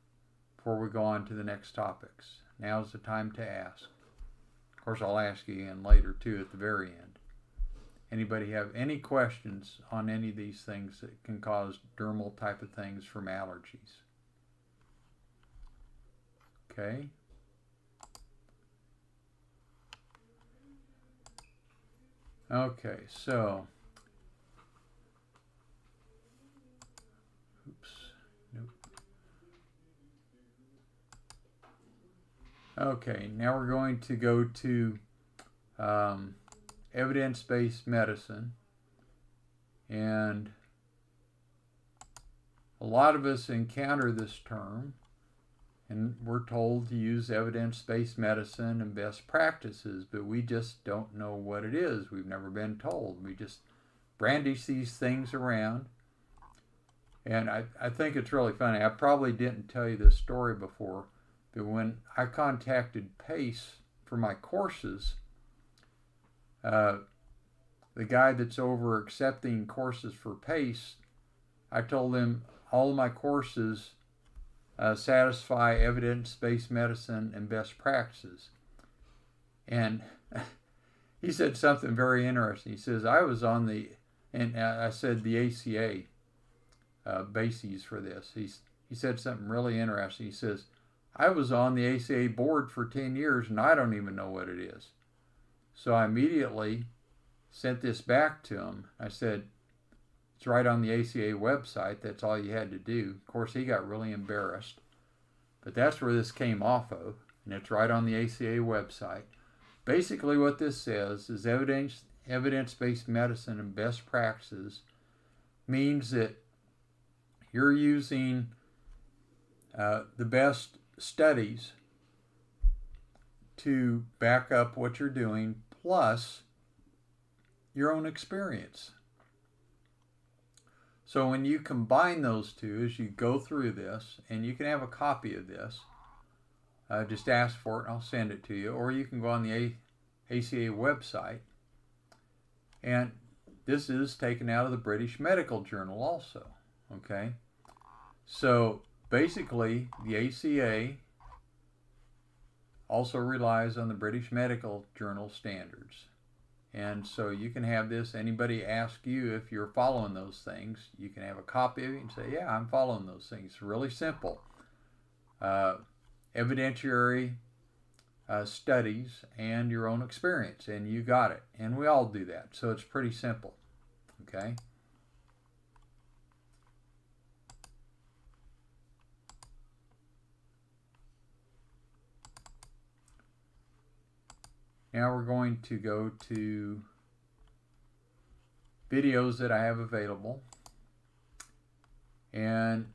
before we go on to the next topics? Now's the time to ask. Of course, I'll ask you again later too at the very end. Anybody have any questions on any of these things that can cause dermal type of things from allergies? Okay. Okay, so, oops, nope. Okay, now we're going to go to evidence-based medicine, and a lot of us encounter this term, and we're told to use evidence-based medicine and best practices, but we just don't know what it is. We've never been told. We just brandish these things around. And I think it's really funny. I probably didn't tell you this story before, but when I contacted PACE for my courses, the guy that's over accepting courses for PACE, I told him all of my courses satisfy evidence-based medicine and best practices. And he said something very interesting. He says, I was on the, and I said the ACA bases for this. He said something really interesting. He says, I was on the ACA board for 10 years and I don't even know what it is. So I immediately sent this back to him. I said, it's right on the ACA website. That's all you had to do. Of course, he got really embarrassed. But that's where this came off of, and it's right on the ACA website. Basically what this says is evidence-based medicine and best practices means that you're using the best studies to back up what you're doing, plus your own experience. So when you combine those two, as you go through this, and you can have a copy of this, just ask for it and I'll send it to you, or you can go on the ACA website. And this is taken out of the British Medical Journal also. Okay? So basically, the ACA also relies on the British Medical Journal standards. And so you can have this, anybody ask you if you're following those things, you can have a copy of it and say, yeah, I'm following those things. It's really simple. Evidentiary studies and your own experience, and you got it. And we all do that. So it's pretty simple. Okay? Now we're going to go to videos that I have available. And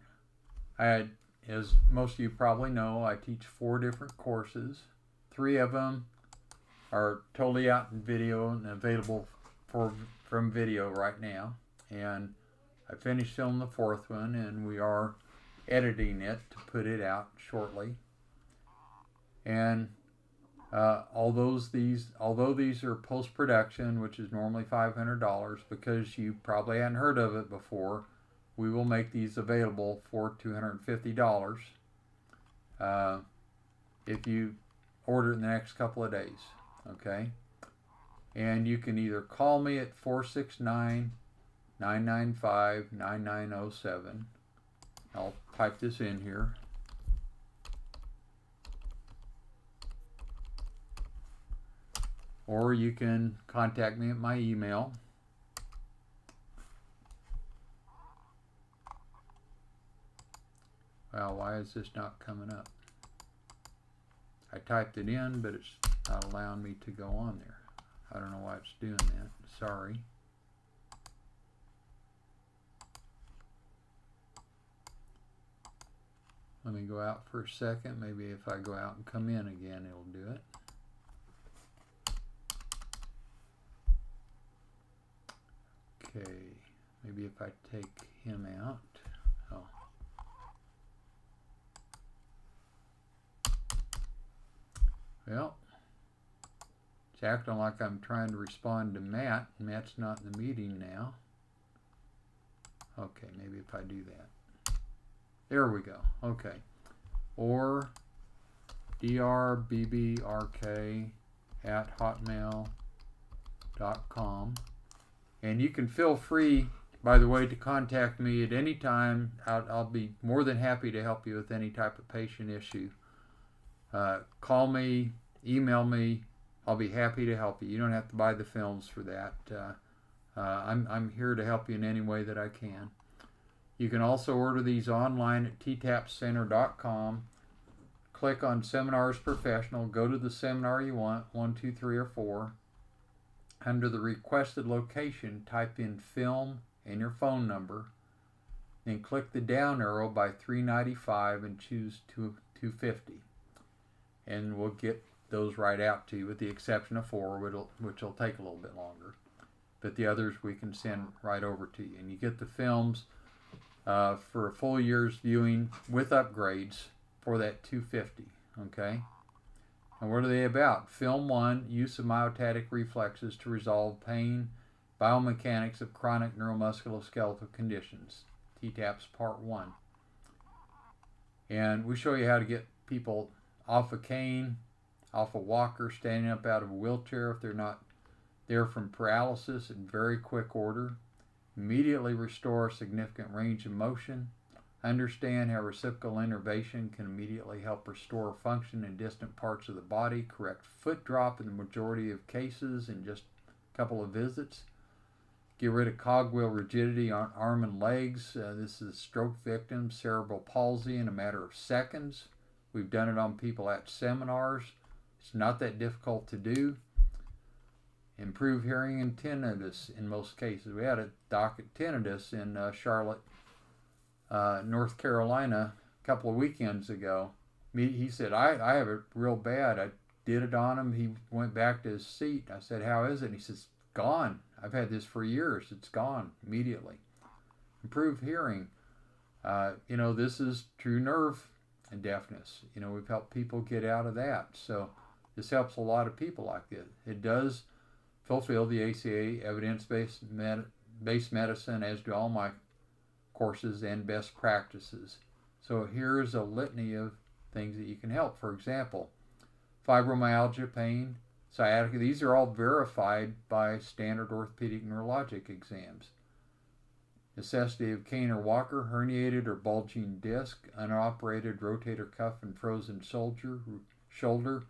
as most of you probably know, I teach 4 different courses. 3 of them are totally out in video and available from video right now. And I finished filming the 4th one, and we are editing it to put it out shortly. And although these are post-production, which is normally $500, because you probably hadn't heard of it before, we will make these available for $250 if you order in the next couple of days. Okay? And you can either call me at 469-995-9907. I'll type this in here. Or you can contact me at my email. Well, why is this not coming up? I typed it in, but it's not allowing me to go on there. I don't know why it's doing that. Sorry. Let me go out for a second. Maybe if I go out and come in again, it'll do it. Okay, maybe if I take him out. Oh. Well, it's acting like I'm trying to respond to Matt. Matt's not in the meeting now. Okay, maybe if I do that. There we go. Okay. Or drBBRK@hotmail.com. And you can feel free, by the way, to contact me at any time. I'll be more than happy to help you with any type of patient issue. Call me, email me. I'll be happy to help you. You don't have to buy the films for that. I'm here to help you in any way that I can. You can also order these online at ttapcenter.com. Click on Seminars Professional. Go to the seminar you want, 1, 2, 3, or 4. Under the requested location, type in film and your phone number. Then click the down arrow by $3.95 and choose $250. And we'll get those right out to you, with the exception of 4, which will take a little bit longer. But the others we can send right over to you. And you get the films for a full year's viewing with upgrades for that $250. Okay? And what are they about? Film 1, use of myotatic reflexes to resolve pain, biomechanics of chronic neuromusculoskeletal conditions. TTAPS Part 1. And we show you how to get people off a cane, off a walker, standing up out of a wheelchair if they're not there from paralysis in very quick order. Immediately restore significant range of motion. Understand how reciprocal innervation can immediately help restore function in distant parts of the body. Correct foot drop in the majority of cases in just a couple of visits. Get rid of cogwheel rigidity on arm and legs. This is stroke victims, cerebral palsy in a matter of seconds. We've done it on people at seminars. It's not that difficult to do. Improve hearing and tinnitus in most cases. We had a doc at tinnitus in Charlotte, North Carolina a couple of weekends ago. He said, I have it real bad. I did it on him. He went back to his seat. I said, how is it? And he says, gone. I've had this for years. It's gone immediately. improve hearing. This is true nerve deafness. We've helped people get out of that. So this helps a lot of people like this. It does fulfill the ACA evidence-based medicine, as do all my courses, and best practices. So here's a litany of things that you can help. For example, fibromyalgia, pain, sciatica. These are all verified by standard orthopedic neurologic exams. Necessity of cane or walker, herniated or bulging disc, unoperated rotator cuff and frozen shoulder,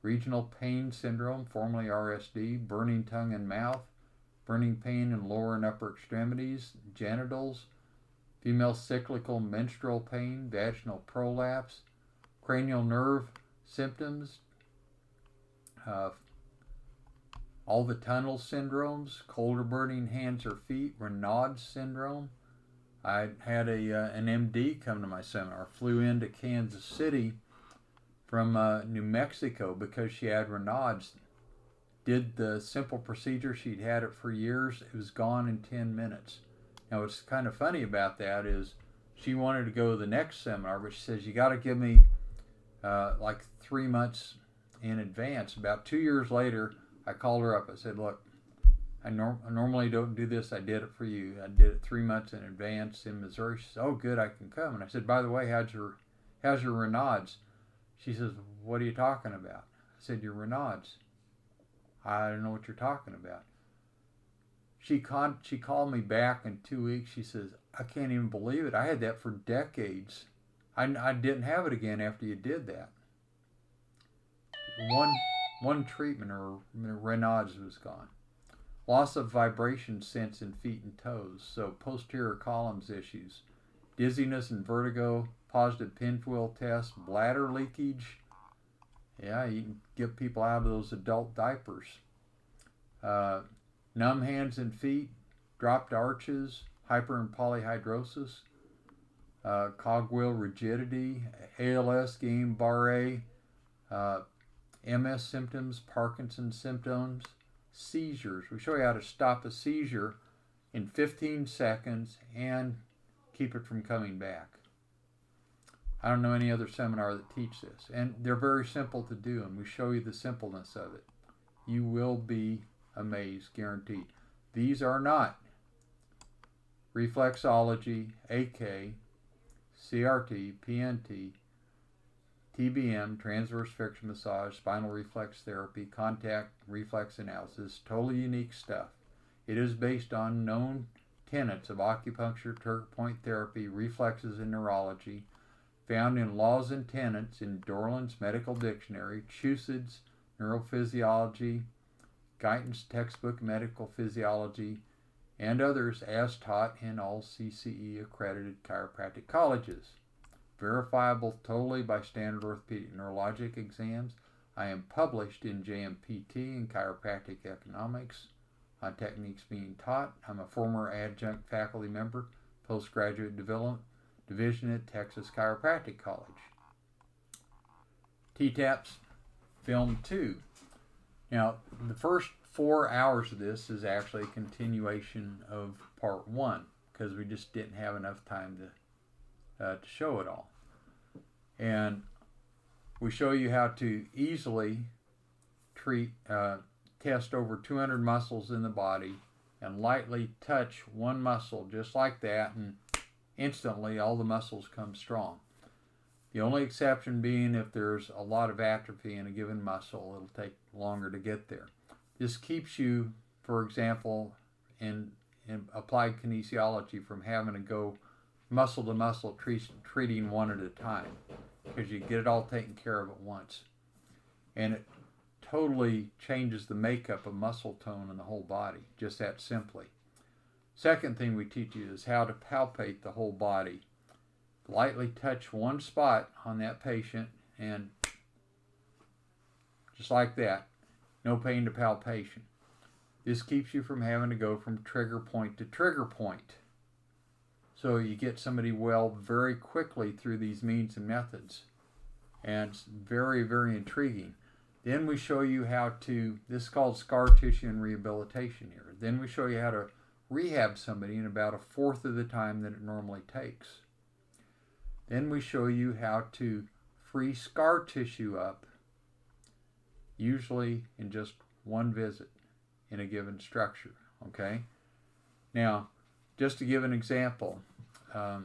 regional pain syndrome, formerly RSD, burning tongue and mouth, burning pain in lower and upper extremities, genitals, female cyclical menstrual pain, vaginal prolapse, cranial nerve symptoms, all the tunnel syndromes, cold or burning hands or feet, Raynaud's syndrome. I had an MD come to my seminar, flew into Kansas City from New Mexico because she had Raynaud's. Did the simple procedure, she'd had it for years, it was gone in 10 minutes. Now what's kind of funny about that is she wanted to go to the next seminar, but she says, you got to give me like 3 months in advance. About 2 years later, I called her up. I said, look, I normally don't do this. I did it for you. I did it 3 months in advance in Missouri. She said, oh, good, I can come. And I said, by the way, how's your Raynaud's? She says, what are you talking about? I said, your Raynaud's. I don't know what you're talking about. She called me back in 2 weeks. She says, I can't even believe it. I had that for decades. I didn't have it again after you did that. One treatment, or Raynaud's was gone. Loss of vibration sense in feet and toes, so posterior columns issues, dizziness and vertigo, positive pinwheel test, bladder leakage. Yeah, you can get people out of those adult diapers. Numb hands and feet, dropped arches, hyper and polyhydrosis, cogwheel rigidity, ALS, Guillain-Barré, MS symptoms, Parkinson's symptoms, seizures. We show you how to stop a seizure in 15 seconds and keep it from coming back. I don't know any other seminar that teach this. And they're very simple to do, and we show you the simpleness of it. You will be amazed, guaranteed. These are not reflexology, AK, CRT, PNT, TBM, transverse friction massage, spinal reflex therapy, contact reflex analysis, totally unique stuff. It is based on known tenets of acupuncture, Turk point therapy, reflexes in neurology, found in Laws and Tenets in Dorland's Medical Dictionary, Chusid's Neurophysiology, Guyton's Textbook Medical Physiology, and others as taught in all CCE accredited chiropractic colleges. Verifiable totally by standard orthopedic neurologic exams. I am published in JMPT in chiropractic economics on techniques being taught. I'm a former adjunct faculty member, postgraduate development division at Texas Chiropractic College. TTAPS Film 2. Now, the first 4 hours of this is actually a continuation of Part 1 because we just didn't have enough time to show it all. And we show you how to easily test over 200 muscles in the body and lightly touch one muscle just like that, and instantly all the muscles come strong. The only exception being if there's a lot of atrophy in a given muscle, it'll take longer to get there. This keeps you, for example, in applied kinesiology from having to go muscle to muscle treating one at a time, because you get it all taken care of at once. And it totally changes the makeup of muscle tone in the whole body, just that simply. Second thing we teach you is how to palpate the whole body. Lightly touch one spot on that patient and just like that, no pain to palpation. This keeps you from having to go from trigger point to trigger point. So you get somebody well very quickly through these means and methods. And it's very, very intriguing. Then we show you how to, this is called scar tissue and rehabilitation here. Then we show you how to rehab somebody in about a fourth of the time that it normally takes. Then we show you how to free scar tissue up, usually in just one visit in a given structure. Okay? Now, just to give an example, ART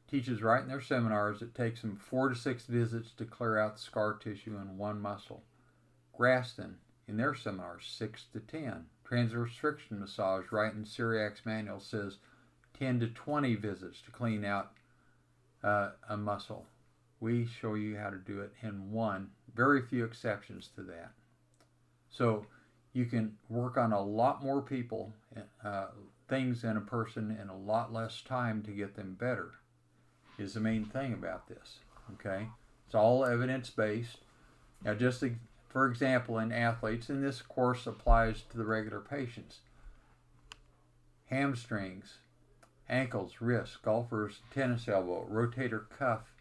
teaches right in their seminars it takes them 4 to 6 visits to clear out the scar tissue in one muscle. Graston, in their seminars, 6 to 10. Transverse friction massage, right in Cyriac's manual, says 10 to 20 visits to clean out a muscle. We show you how to do it in one. Very few exceptions to that. So you can work on a lot more people, things in a person in a lot less time to get them better, is the main thing about this. Okay? It's all evidence-based. Now, just for example, in athletes, and this, of course, applies to the regular patients, hamstrings, ankles, wrists, golfers, tennis elbow, rotator cuff,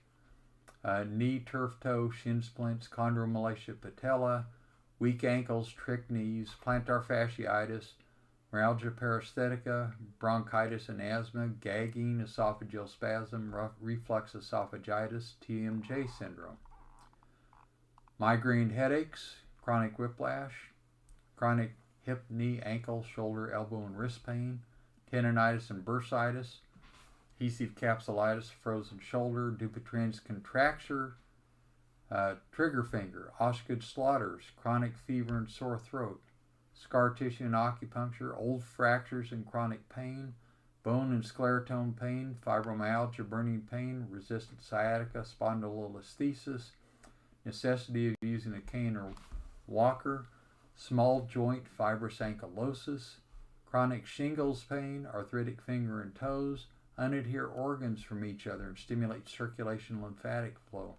knee, turf toe, shin splints, chondromalacia patella, weak ankles, trick knees, plantar fasciitis, myalgia paresthetica, bronchitis and asthma, gagging, esophageal spasm, reflux esophagitis, TMJ syndrome. Migraine headaches, chronic whiplash, chronic hip, knee, ankle, shoulder, elbow, and wrist pain, tendonitis and bursitis, adhesive capsulitis, frozen shoulder, Dupuytren's contracture, trigger finger, Osgood Slaughters, chronic fever and sore throat, scar tissue and acupuncture, old fractures and chronic pain, bone and sclerotome pain, fibromyalgia, burning pain, resistant sciatica, spondylolisthesis, necessity of using a cane or walker, small joint fibrous ankylosis, chronic shingles pain, arthritic finger and toes, unadhere organs from each other and stimulate circulation and lymphatic flow,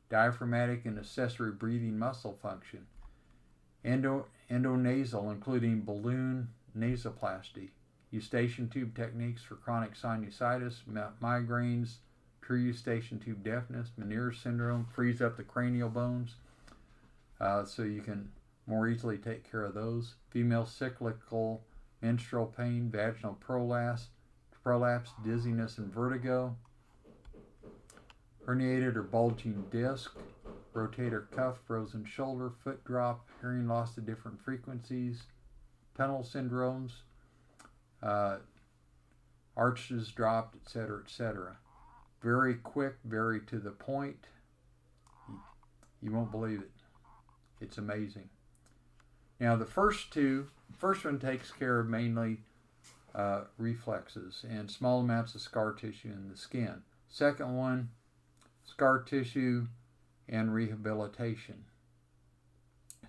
diaphragmatic and accessory breathing muscle function, endonasal, including balloon nasoplasty, eustachian tube techniques for chronic sinusitis, migraines, true eustachian tube deafness, Meniere's syndrome, frees up the cranial bones so you can more easily take care of those, female cyclical menstrual pain, vaginal prolapse, dizziness and vertigo, herniated or bulging disc, rotator cuff, frozen shoulder, foot drop, hearing loss to different frequencies, tunnel syndromes, arches dropped, etc., etc. Very quick, very to the point. You won't believe it. It's amazing. Now the first one takes care of mainly reflexes and small amounts of scar tissue in the skin. Second one, scar tissue and rehabilitation.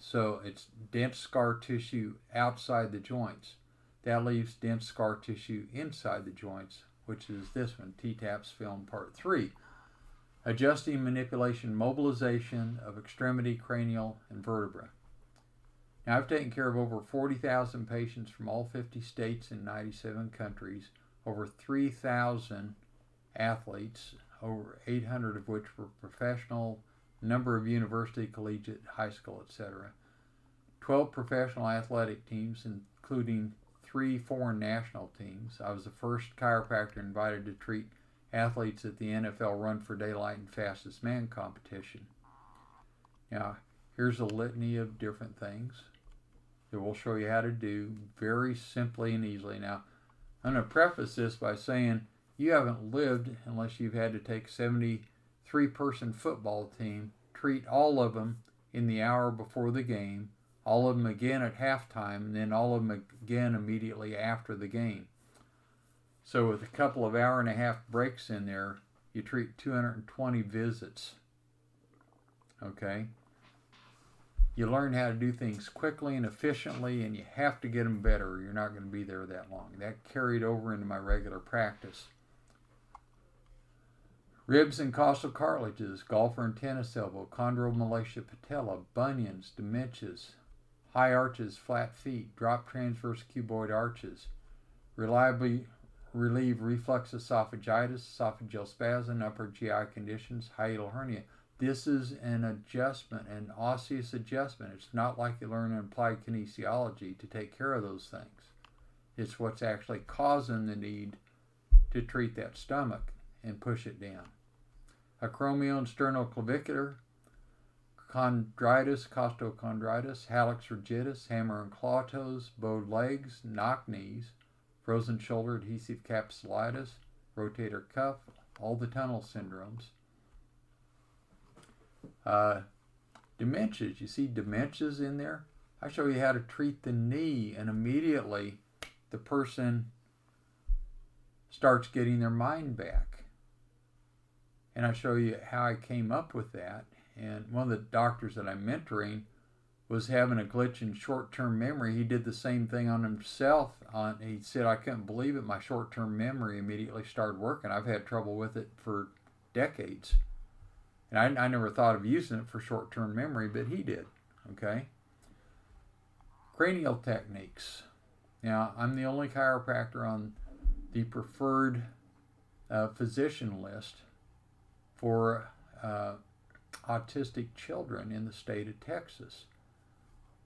So it's dense scar tissue outside the joints. That leaves dense scar tissue inside the joints, which is this one, T-TAPS film part 3. Adjusting, manipulation, mobilization of extremity, cranial, and vertebra. Now, I've taken care of over 40,000 patients from all 50 states and 97 countries, over 3,000 athletes, over 800 of which were professional, number of university, collegiate, high school, etc. 12 professional athletic teams, including 3 foreign national teams. I was the first chiropractor invited to treat athletes at the NFL Run for Daylight and Fastest Man competition. Now, here's a litany of different things that we'll show you how to do very simply and easily. Now, I'm going to preface this by saying you haven't lived unless you've had to take a 73-person football team, treat all of them in the hour before the game, all of them again at halftime, and then all of them again immediately after the game. So with a couple of hour-and-a-half breaks in there, you treat 220 visits. Okay? You learn how to do things quickly and efficiently, and you have to get them better or you're not going to be there that long. That carried over into my regular practice. Ribs and costal cartilages, golfer and tennis elbow, chondromalacia patella, bunions, dementias, high arches, flat feet, drop transverse cuboid arches, reliably relieve reflux esophagitis, esophageal spasm, upper GI conditions, hiatal hernia. This is an adjustment, an osseous adjustment. It's not like you learn in applied kinesiology to take care of those things. It's what's actually causing the need to treat that stomach and push it down. Acromio and sternoclavicular, chondritis, costochondritis, hallux rigidus, hammer and claw toes, bowed legs, knock knees, frozen shoulder adhesive capsulitis, rotator cuff, all the tunnel syndromes. Dementias, you see dementias in there? I show you how to treat the knee, and immediately the person starts getting their mind back. And I show you how I came up with that. And one of the doctors that I'm mentoring was having a glitch in short-term memory. He did the same thing on himself. He said, I couldn't believe it. My short-term memory immediately started working. I've had trouble with it for decades. And I never thought of using it for short-term memory, but he did. Okay? Cranial techniques. Now, I'm the only chiropractor on the preferred physician list for autistic children in the state of Texas.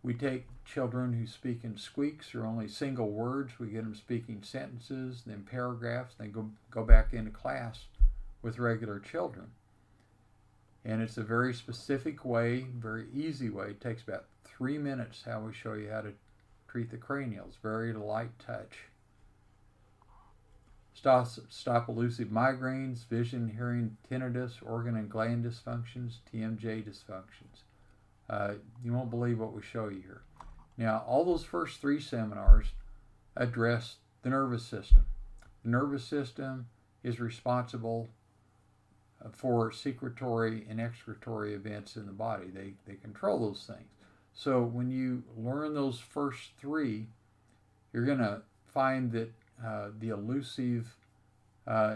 We take children who speak in squeaks or only single words. We get them speaking sentences, then paragraphs, then go back into class with regular children. And it's a very specific way, very easy way. It takes about 3 minutes how we show you how to treat the cranials. Very light touch. Stop elusive migraines, vision, hearing, tinnitus, organ and gland dysfunctions, TMJ dysfunctions. You won't believe what we show you here. Now, all those first 3 seminars address the nervous system. The nervous system is responsible for secretory and excretory events in the body. They control those things. So when you learn those first 3, you're going to find that the elusive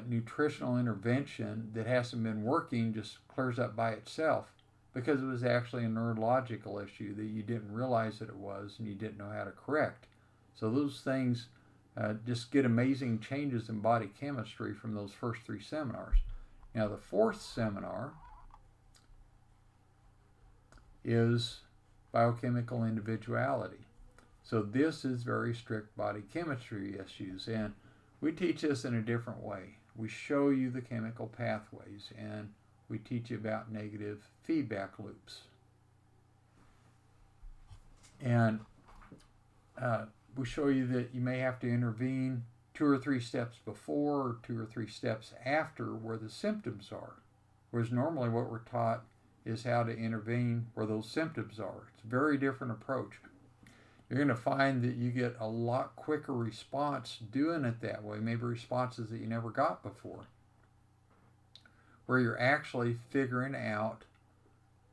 nutritional intervention that hasn't been working just clears up by itself, because it was actually a neurological issue that you didn't realize that it was and you didn't know how to correct. So those things just get amazing changes in body chemistry from those first 3 seminars. Now the 4th seminar is biochemical individuality. So this is very strict body chemistry issues, and we teach this in a different way. We show you the chemical pathways, and we teach you about negative feedback loops. And we show you that you may have to intervene 2 or 3 steps before or 2 or 3 steps after where the symptoms are. Whereas normally what we're taught is how to intervene where those symptoms are. It's a very different approach. You're going to find that you get a lot quicker response doing it that way, maybe responses that you never got before, where you're actually figuring out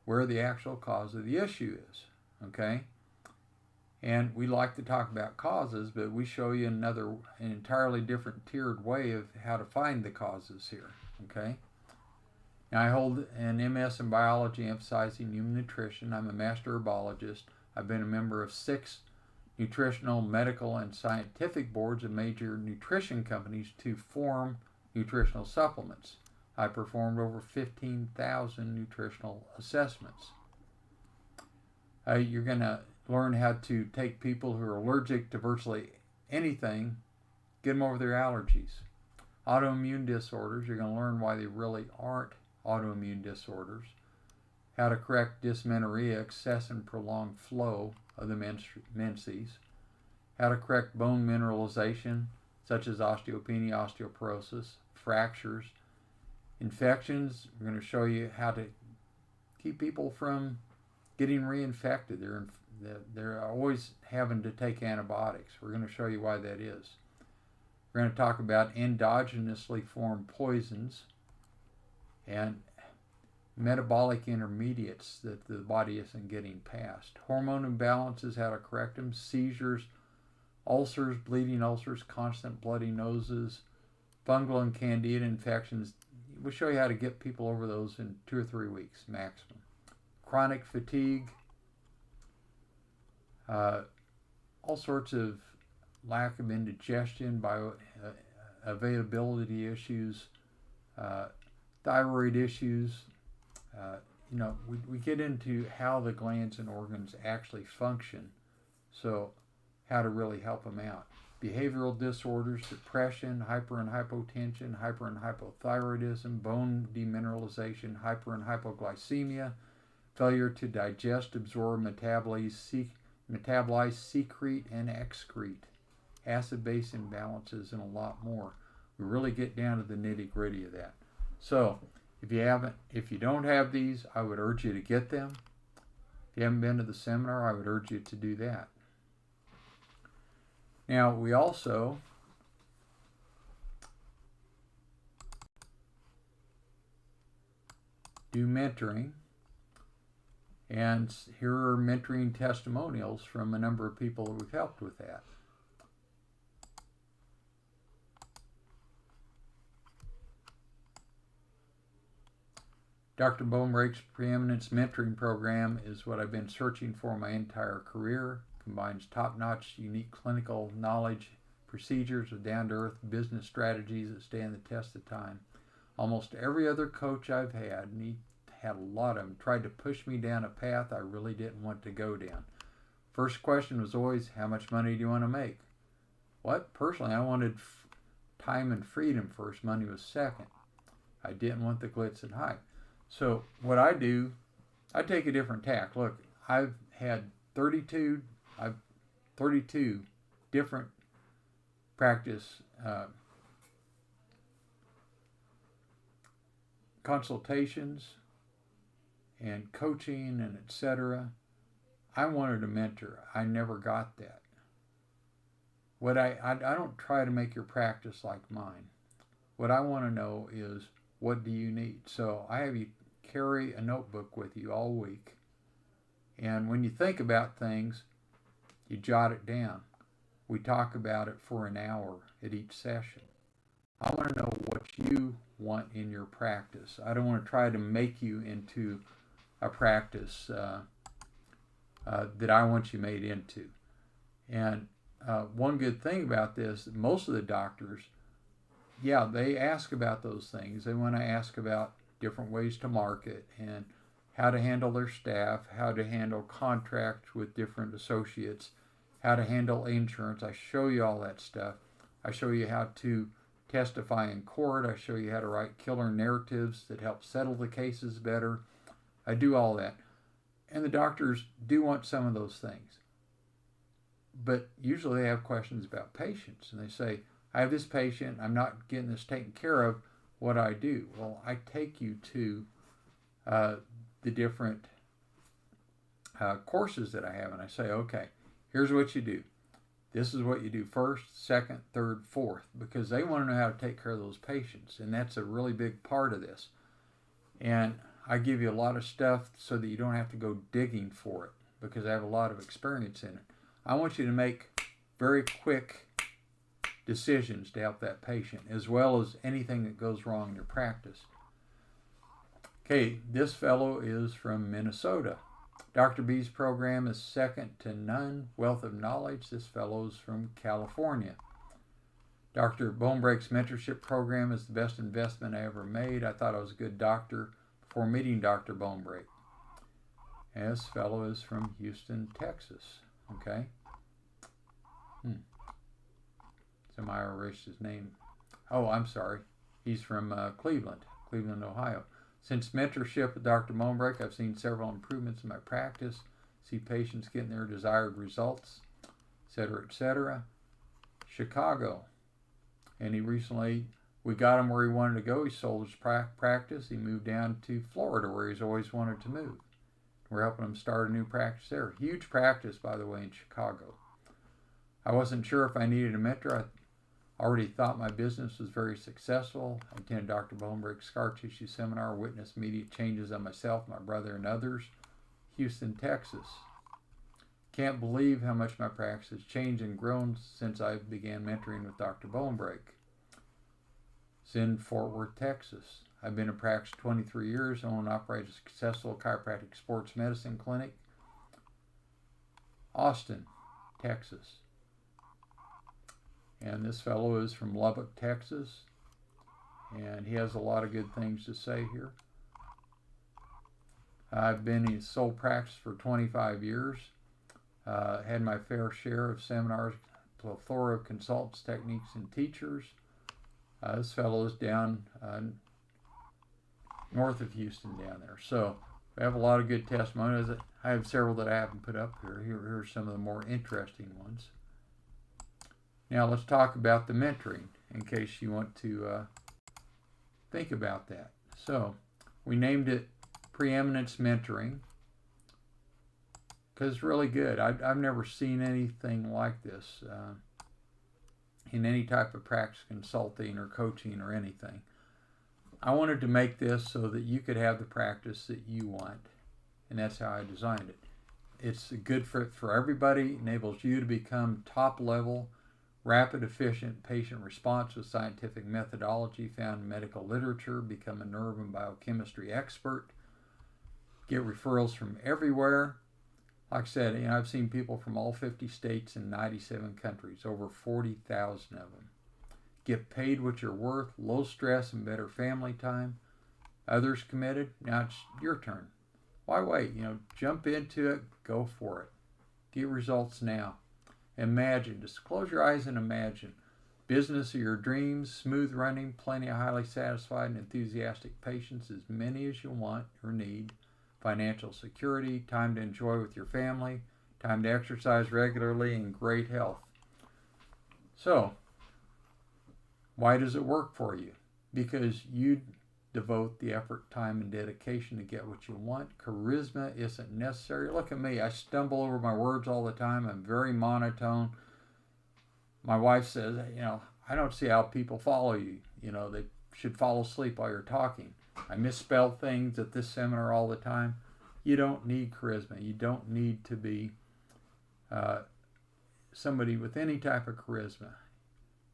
where the actual cause of the issue is, okay? And we like to talk about causes, but we show you an entirely different tiered way of how to find the causes here, okay? Now, I hold an MS in biology emphasizing human nutrition. I'm a master herbologist. I've been a member of 6 nutritional, medical, and scientific boards of major nutrition companies to form nutritional supplements. I performed over 15,000 nutritional assessments. You're going to learn how to take people who are allergic to virtually anything, get them over their allergies. Autoimmune disorders, you're going to learn why they really aren't autoimmune disorders. How to correct dysmenorrhea, excess and prolonged flow of the menses. How to correct bone mineralization, such as osteopenia, osteoporosis, fractures, infections. We're going to show you how to keep people from getting reinfected. They're always having to take antibiotics. We're going to show you why that is. We're going to talk about endogenously formed poisons and metabolic intermediates that the body isn't getting past. Hormone imbalances, how to correct them. Seizures, ulcers, bleeding ulcers, constant bloody noses, fungal and candida infections. We'll show you how to get people over those in 2 or 3 weeks maximum. Chronic fatigue, all sorts of lack of indigestion, bioavailability issues, thyroid issues, We get into how the glands and organs actually function, so how to really help them out. Behavioral disorders, depression, hyper and hypotension, hyper and hypothyroidism, bone demineralization, hyper and hypoglycemia, failure to digest, absorb, metabolize, secrete, and excrete, acid-base imbalances, and a lot more. We really get down to the nitty-gritty of that. So, if you don't have these, I would urge you to get them. If you haven't been to the seminar, I would urge you to do that. Now, we also do mentoring, and here are mentoring testimonials from a number of people that we've helped with that. Dr. Bonebrake's Preeminence Mentoring Program is what I've been searching for my entire career. Combines top-notch, unique clinical knowledge, procedures with down-to-earth business strategies that stand the test of time. Almost every other coach I've had, and he had a lot of them, tried to push me down a path I really didn't want to go down. First question was always, how much money do you want to make? What? Personally, I wanted time and freedom first. Money was second. I didn't want the glitz and hype. So what I do, I take a different tack. Look, I've had 32 different practice consultations and coaching and etc. I wanted a mentor. I never got that. What I don't try to make your practice like mine. What I want to know is, what do you need? So I have you carry a notebook with you all week. And when you think about things, you jot it down. We talk about it for an hour at each session. I want to know what you want in your practice. I don't want to try to make you into a practice that I want you made into. And one good thing about this, most of the doctors, they ask about those things. They want to ask about different ways to market and how to handle their staff, how to handle contracts with different associates, how to handle insurance. I show you all that stuff. I show you how to testify in court. I show you how to write killer narratives that help settle the cases better. I do all that. And the doctors do want some of those things. But usually they have questions about patients. And they say, I have this patient, I'm not getting this taken care of. What I do? Well, I take you to the different courses that I have, and I say, okay, here's what you do. This is what you do first, second, third, fourth, because they want to know how to take care of those patients, and that's a really big part of this. And I give you a lot of stuff so that you don't have to go digging for it, because I have a lot of experience in it. I want you to make very quick decisions to help that patient, as well as anything that goes wrong in your practice. Okay, this fellow is from Minnesota. Dr. B's program is second to none. Wealth of knowledge. This fellow is from California. Dr. Bonebrake's mentorship program is the best investment I ever made. I thought I was a good doctor before meeting Dr. Bonebrake. And this fellow is from Houston, Texas. Okay. Somebody erased his name. Oh, I'm sorry. He's from Cleveland, Ohio. Since mentorship with Dr. Bonebrake, I've seen several improvements in my practice. See patients getting their desired results, etc., etc. Chicago. And we got him where he wanted to go. He sold his practice. He moved down to Florida, where he's always wanted to move. We're helping him start a new practice there. Huge practice, by the way, in Chicago. I wasn't sure if I needed a mentor. I already thought my business was very successful. I attended Dr. Bonebrake's Scar Tissue Seminar, witnessed immediate changes on myself, my brother, and others. Houston, Texas. Can't believe how much my practice has changed and grown since I began mentoring with Dr. Bonebrake. It's in Fort Worth, Texas. I've been in practice 23 years, own and operate a successful chiropractic sports medicine clinic. Austin, Texas. And this fellow is from Lubbock, Texas. And he has a lot of good things to say here. I've been in sole practice for 25 years. Had my fair share of seminars, plethora of consultants, techniques, and teachers. This fellow is down north of Houston down there. So we have a lot of good testimonies. I have several that I haven't put up here. Here are some of the more interesting ones. Now let's talk about the mentoring in case you want to think about that. So we named it Preeminence Mentoring because it's really good. I've never seen anything like this in any type of practice consulting or coaching or anything. I wanted to make this so that you could have the practice that you want, and that's how I designed it. It's a good fit for everybody, enables you to become top level, rapid, efficient patient response with scientific methodology found in medical literature, become a nerve and biochemistry expert, get referrals from everywhere. Like I said, I've seen people from all 50 states and 97 countries, over 40,000 of them. Get paid what you're worth, low stress and better family time. Others committed, now it's your turn. Why wait? Jump into it, go for it. Get results now. Imagine, just close your eyes and imagine. Business of your dreams, smooth running, plenty of highly satisfied and enthusiastic patients, as many as you want or need. Financial security, time to enjoy with your family, time to exercise regularly, and great health. So, why does it work for you? Because you devote the effort, time, and dedication to get what you want. Charisma isn't necessary. Look at me. I stumble over my words all the time. I'm very monotone. My wife says, I don't see how people follow you. They should fall asleep while you're talking. I misspell things at this seminar all the time. You don't need charisma. You don't need to be somebody with any type of charisma.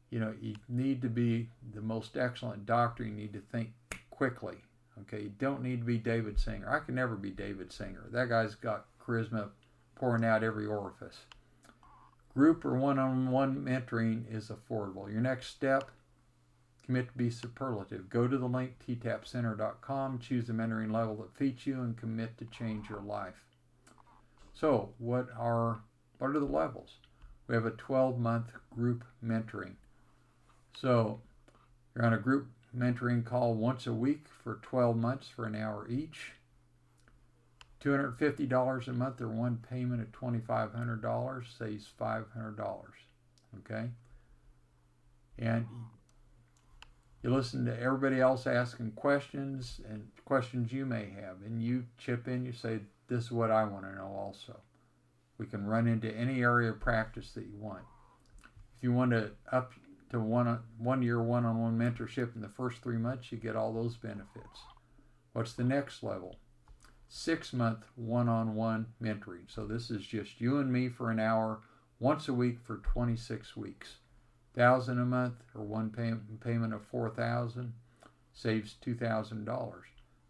You need to be the most excellent doctor. You need to think quickly. Okay, you don't need to be David Singer. I can never be David Singer. That guy's got charisma pouring out every orifice. Group or one-on-one mentoring is affordable. Your next step, commit to be superlative. Go to the link, ttapcenter.com, choose the mentoring level that fits you, and commit to change your life. So, what are the levels? We have a 12-month group mentoring. So, you're on a group mentoring call once a week for 12 months for an hour each. $250 a month or one payment of $2,500 saves $500. Okay? And you listen to everybody else asking questions and questions you may have, and you chip in, you say, this is what I want to know also. We can run into any area of practice that you want. If you want to up to 1 year one-on-one mentorship in the first 3 months, you get all those benefits. What's the next level? 6-month one-on-one mentoring. So this is just you and me for an hour, once a week for 26 weeks. $1,000 a month or one payment of $4,000 saves $2,000.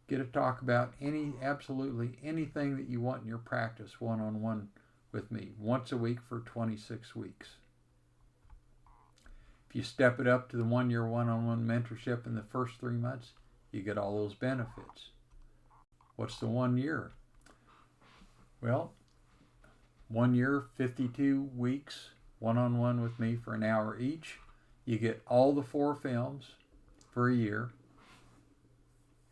Get to talk about absolutely anything that you want in your practice one-on-one with me once a week for 26 weeks. If you step it up to the 1 year one-on-one mentorship in the first 3 months, you get all those benefits. What's the 1 year? Well, 1 year, 52 weeks, one-on-one with me for an hour each. You get all the 4 films for a year.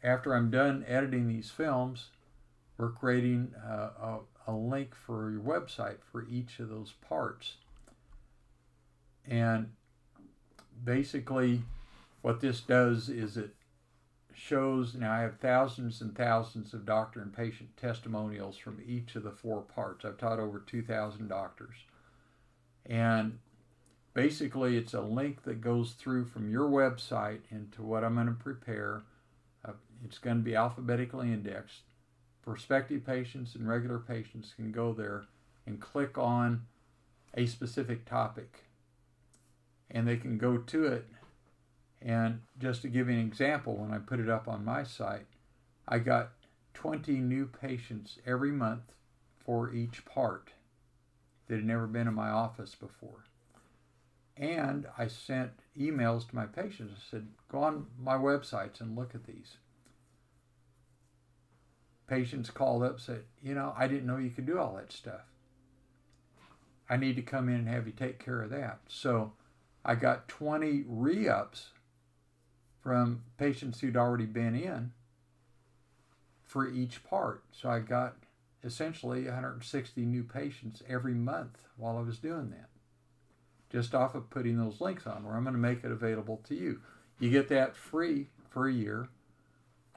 After I'm done editing these films, we're creating a link for your website for each of those parts. And basically what this does is it shows, now I have thousands and thousands of doctor and patient testimonials from each of the 4 parts. I've taught over 2,000 doctors. And basically it's a link that goes through from your website into what I'm going to prepare. It's going to be alphabetically indexed. Prospective patients and regular patients can go there and click on a specific topic. And they can go to it. And just to give you an example, when I put it up on my site, I got 20 new patients every month for each part that had never been in my office before. And I sent emails to my patients. I said, go on my websites and look at these. patients called up and said, I didn't know you could do all that stuff. I need to come in and have you take care of that. So I got 20 re-ups from patients who'd already been in for each part. So I got essentially 160 new patients every month while I was doing that, just off of putting those links on, where I'm going to make it available to you. You get that free for a year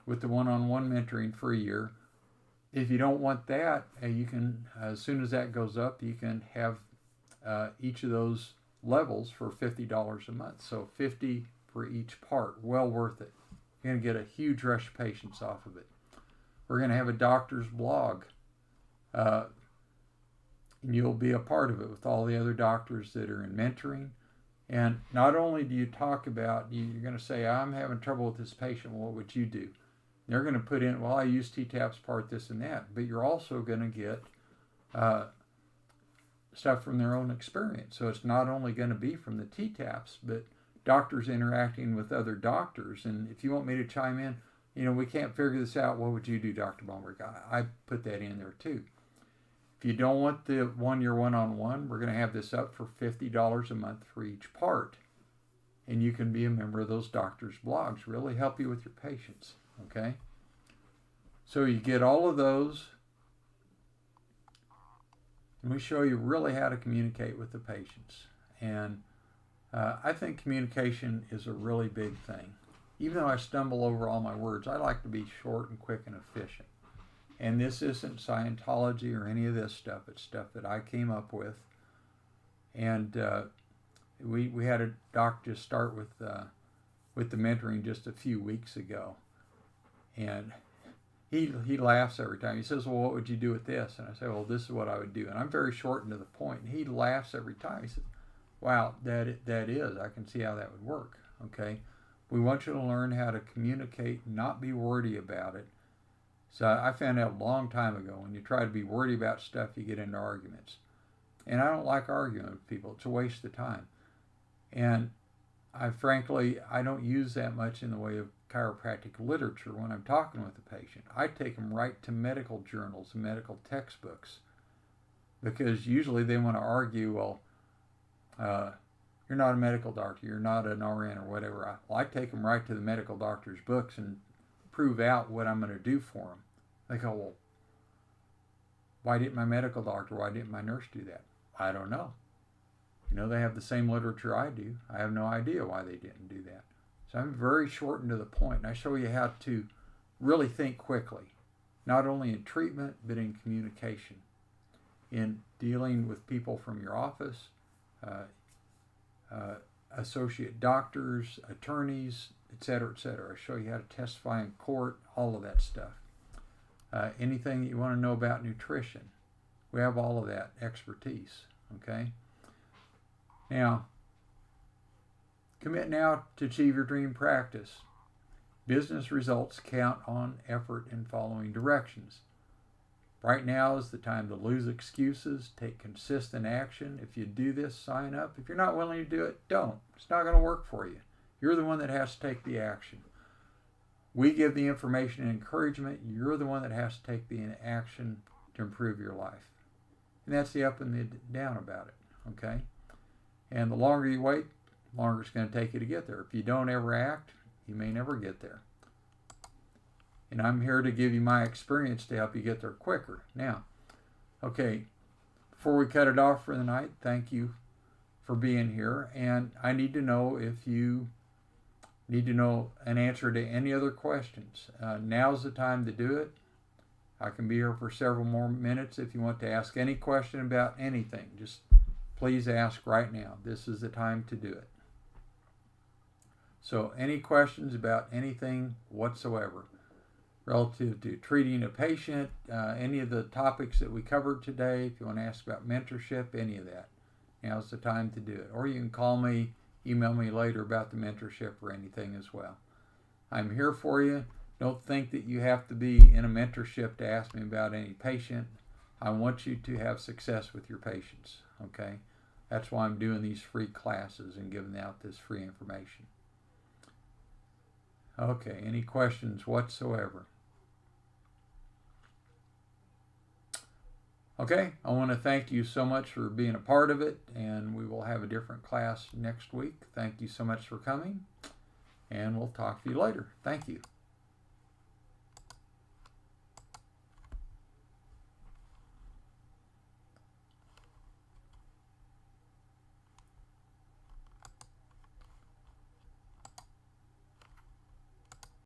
with the one-on-one mentoring for a year. If you don't want that, you can, as soon as that goes up, you can have each of those levels for $50 a month. So $50 for each part. Well worth it. You're going to get a huge rush of patients off of it. We're going to have a doctor's blog. And you'll be a part of it with all the other doctors that are in mentoring. And not only do you talk about, you're going to say, I'm having trouble with this patient. Well, what would you do? They're going to put in, well, I use TTAP's part, this and that. But you're also going to get stuff from their own experience. So it's not only going to be from the TTAPs, but doctors interacting with other doctors. And if you want me to chime in, we can't figure this out. What would you do, Dr. Baumberg? I put that in there too. If you don't want the 1 year one-on-one, we're going to have this up for $50 a month for each part. And you can be a member of those doctors' blogs. Really help you with your patients. Okay? So you get all of those. And we show you really how to communicate with the patients. And I think communication is a really big thing. Even though I stumble over all my words, I like to be short and quick and efficient. And this isn't Scientology or any of this stuff. It's stuff that I came up with. And we had a doc just start with the mentoring just a few weeks ago. And he laughs every time. He says, well, what would you do with this? And I say, well, this is what I would do. And I'm very short and to the point. And he laughs every time. He says, wow, that is. I can see how that would work. Okay? We want you to learn how to communicate, not be wordy about it. So I found out a long time ago, when you try to be wordy about stuff, you get into arguments. And I don't like arguing with people. It's a waste of time. And I don't use that much in the way of chiropractic literature when I'm talking with a patient. I take them right to medical journals and medical textbooks, because usually they want to argue, well, you're not a medical doctor, you're not an RN or whatever. I take them right to the medical doctor's books and prove out what I'm going to do for them. They go, well, why didn't my medical doctor, why didn't my nurse do that? I don't know. They have the same literature I do. I have no idea why they didn't do that. So I'm very short and to the point, and I show you how to really think quickly, not only in treatment, but in communication, in dealing with people from your office, associate doctors, attorneys, etc., etc. I show you how to testify in court, all of that stuff. Anything that you want to know about nutrition, we have all of that expertise. Okay? Now, commit now to achieve your dream practice. Business results count on effort and following directions. Right now is the time to lose excuses, take consistent action. If you do this, sign up. If you're not willing to do it, don't. It's not going to work for you. You're the one that has to take the action. We give the information and encouragement. You're the one that has to take the action to improve your life. And that's the up and the down about it, okay? And the longer you wait, the longer it's going to take you to get there. If you don't ever act, you may never get there. And I'm here to give you my experience to help you get there quicker. Now, okay, before we cut it off for the night, thank you for being here. And I need to know if you need to know an answer to any other questions. Now's the time to do it. I can be here for several more minutes if you want to ask any question about anything. Just please ask right now. This is the time to do it. So any questions about anything whatsoever relative to treating a patient, any of the topics that we covered today, if you want to ask about mentorship, any of that, now's the time to do it. Or you can call me, email me later about the mentorship or anything as well. I'm here for you. Don't think that you have to be in a mentorship to ask me about any patient. I want you to have success with your patients, okay? That's why I'm doing these free classes and giving out this free information. Okay, any questions whatsoever? Okay, I want to thank you so much for being a part of it, and we will have a different class next week. Thank you so much for coming, and we'll talk to you later. Thank you.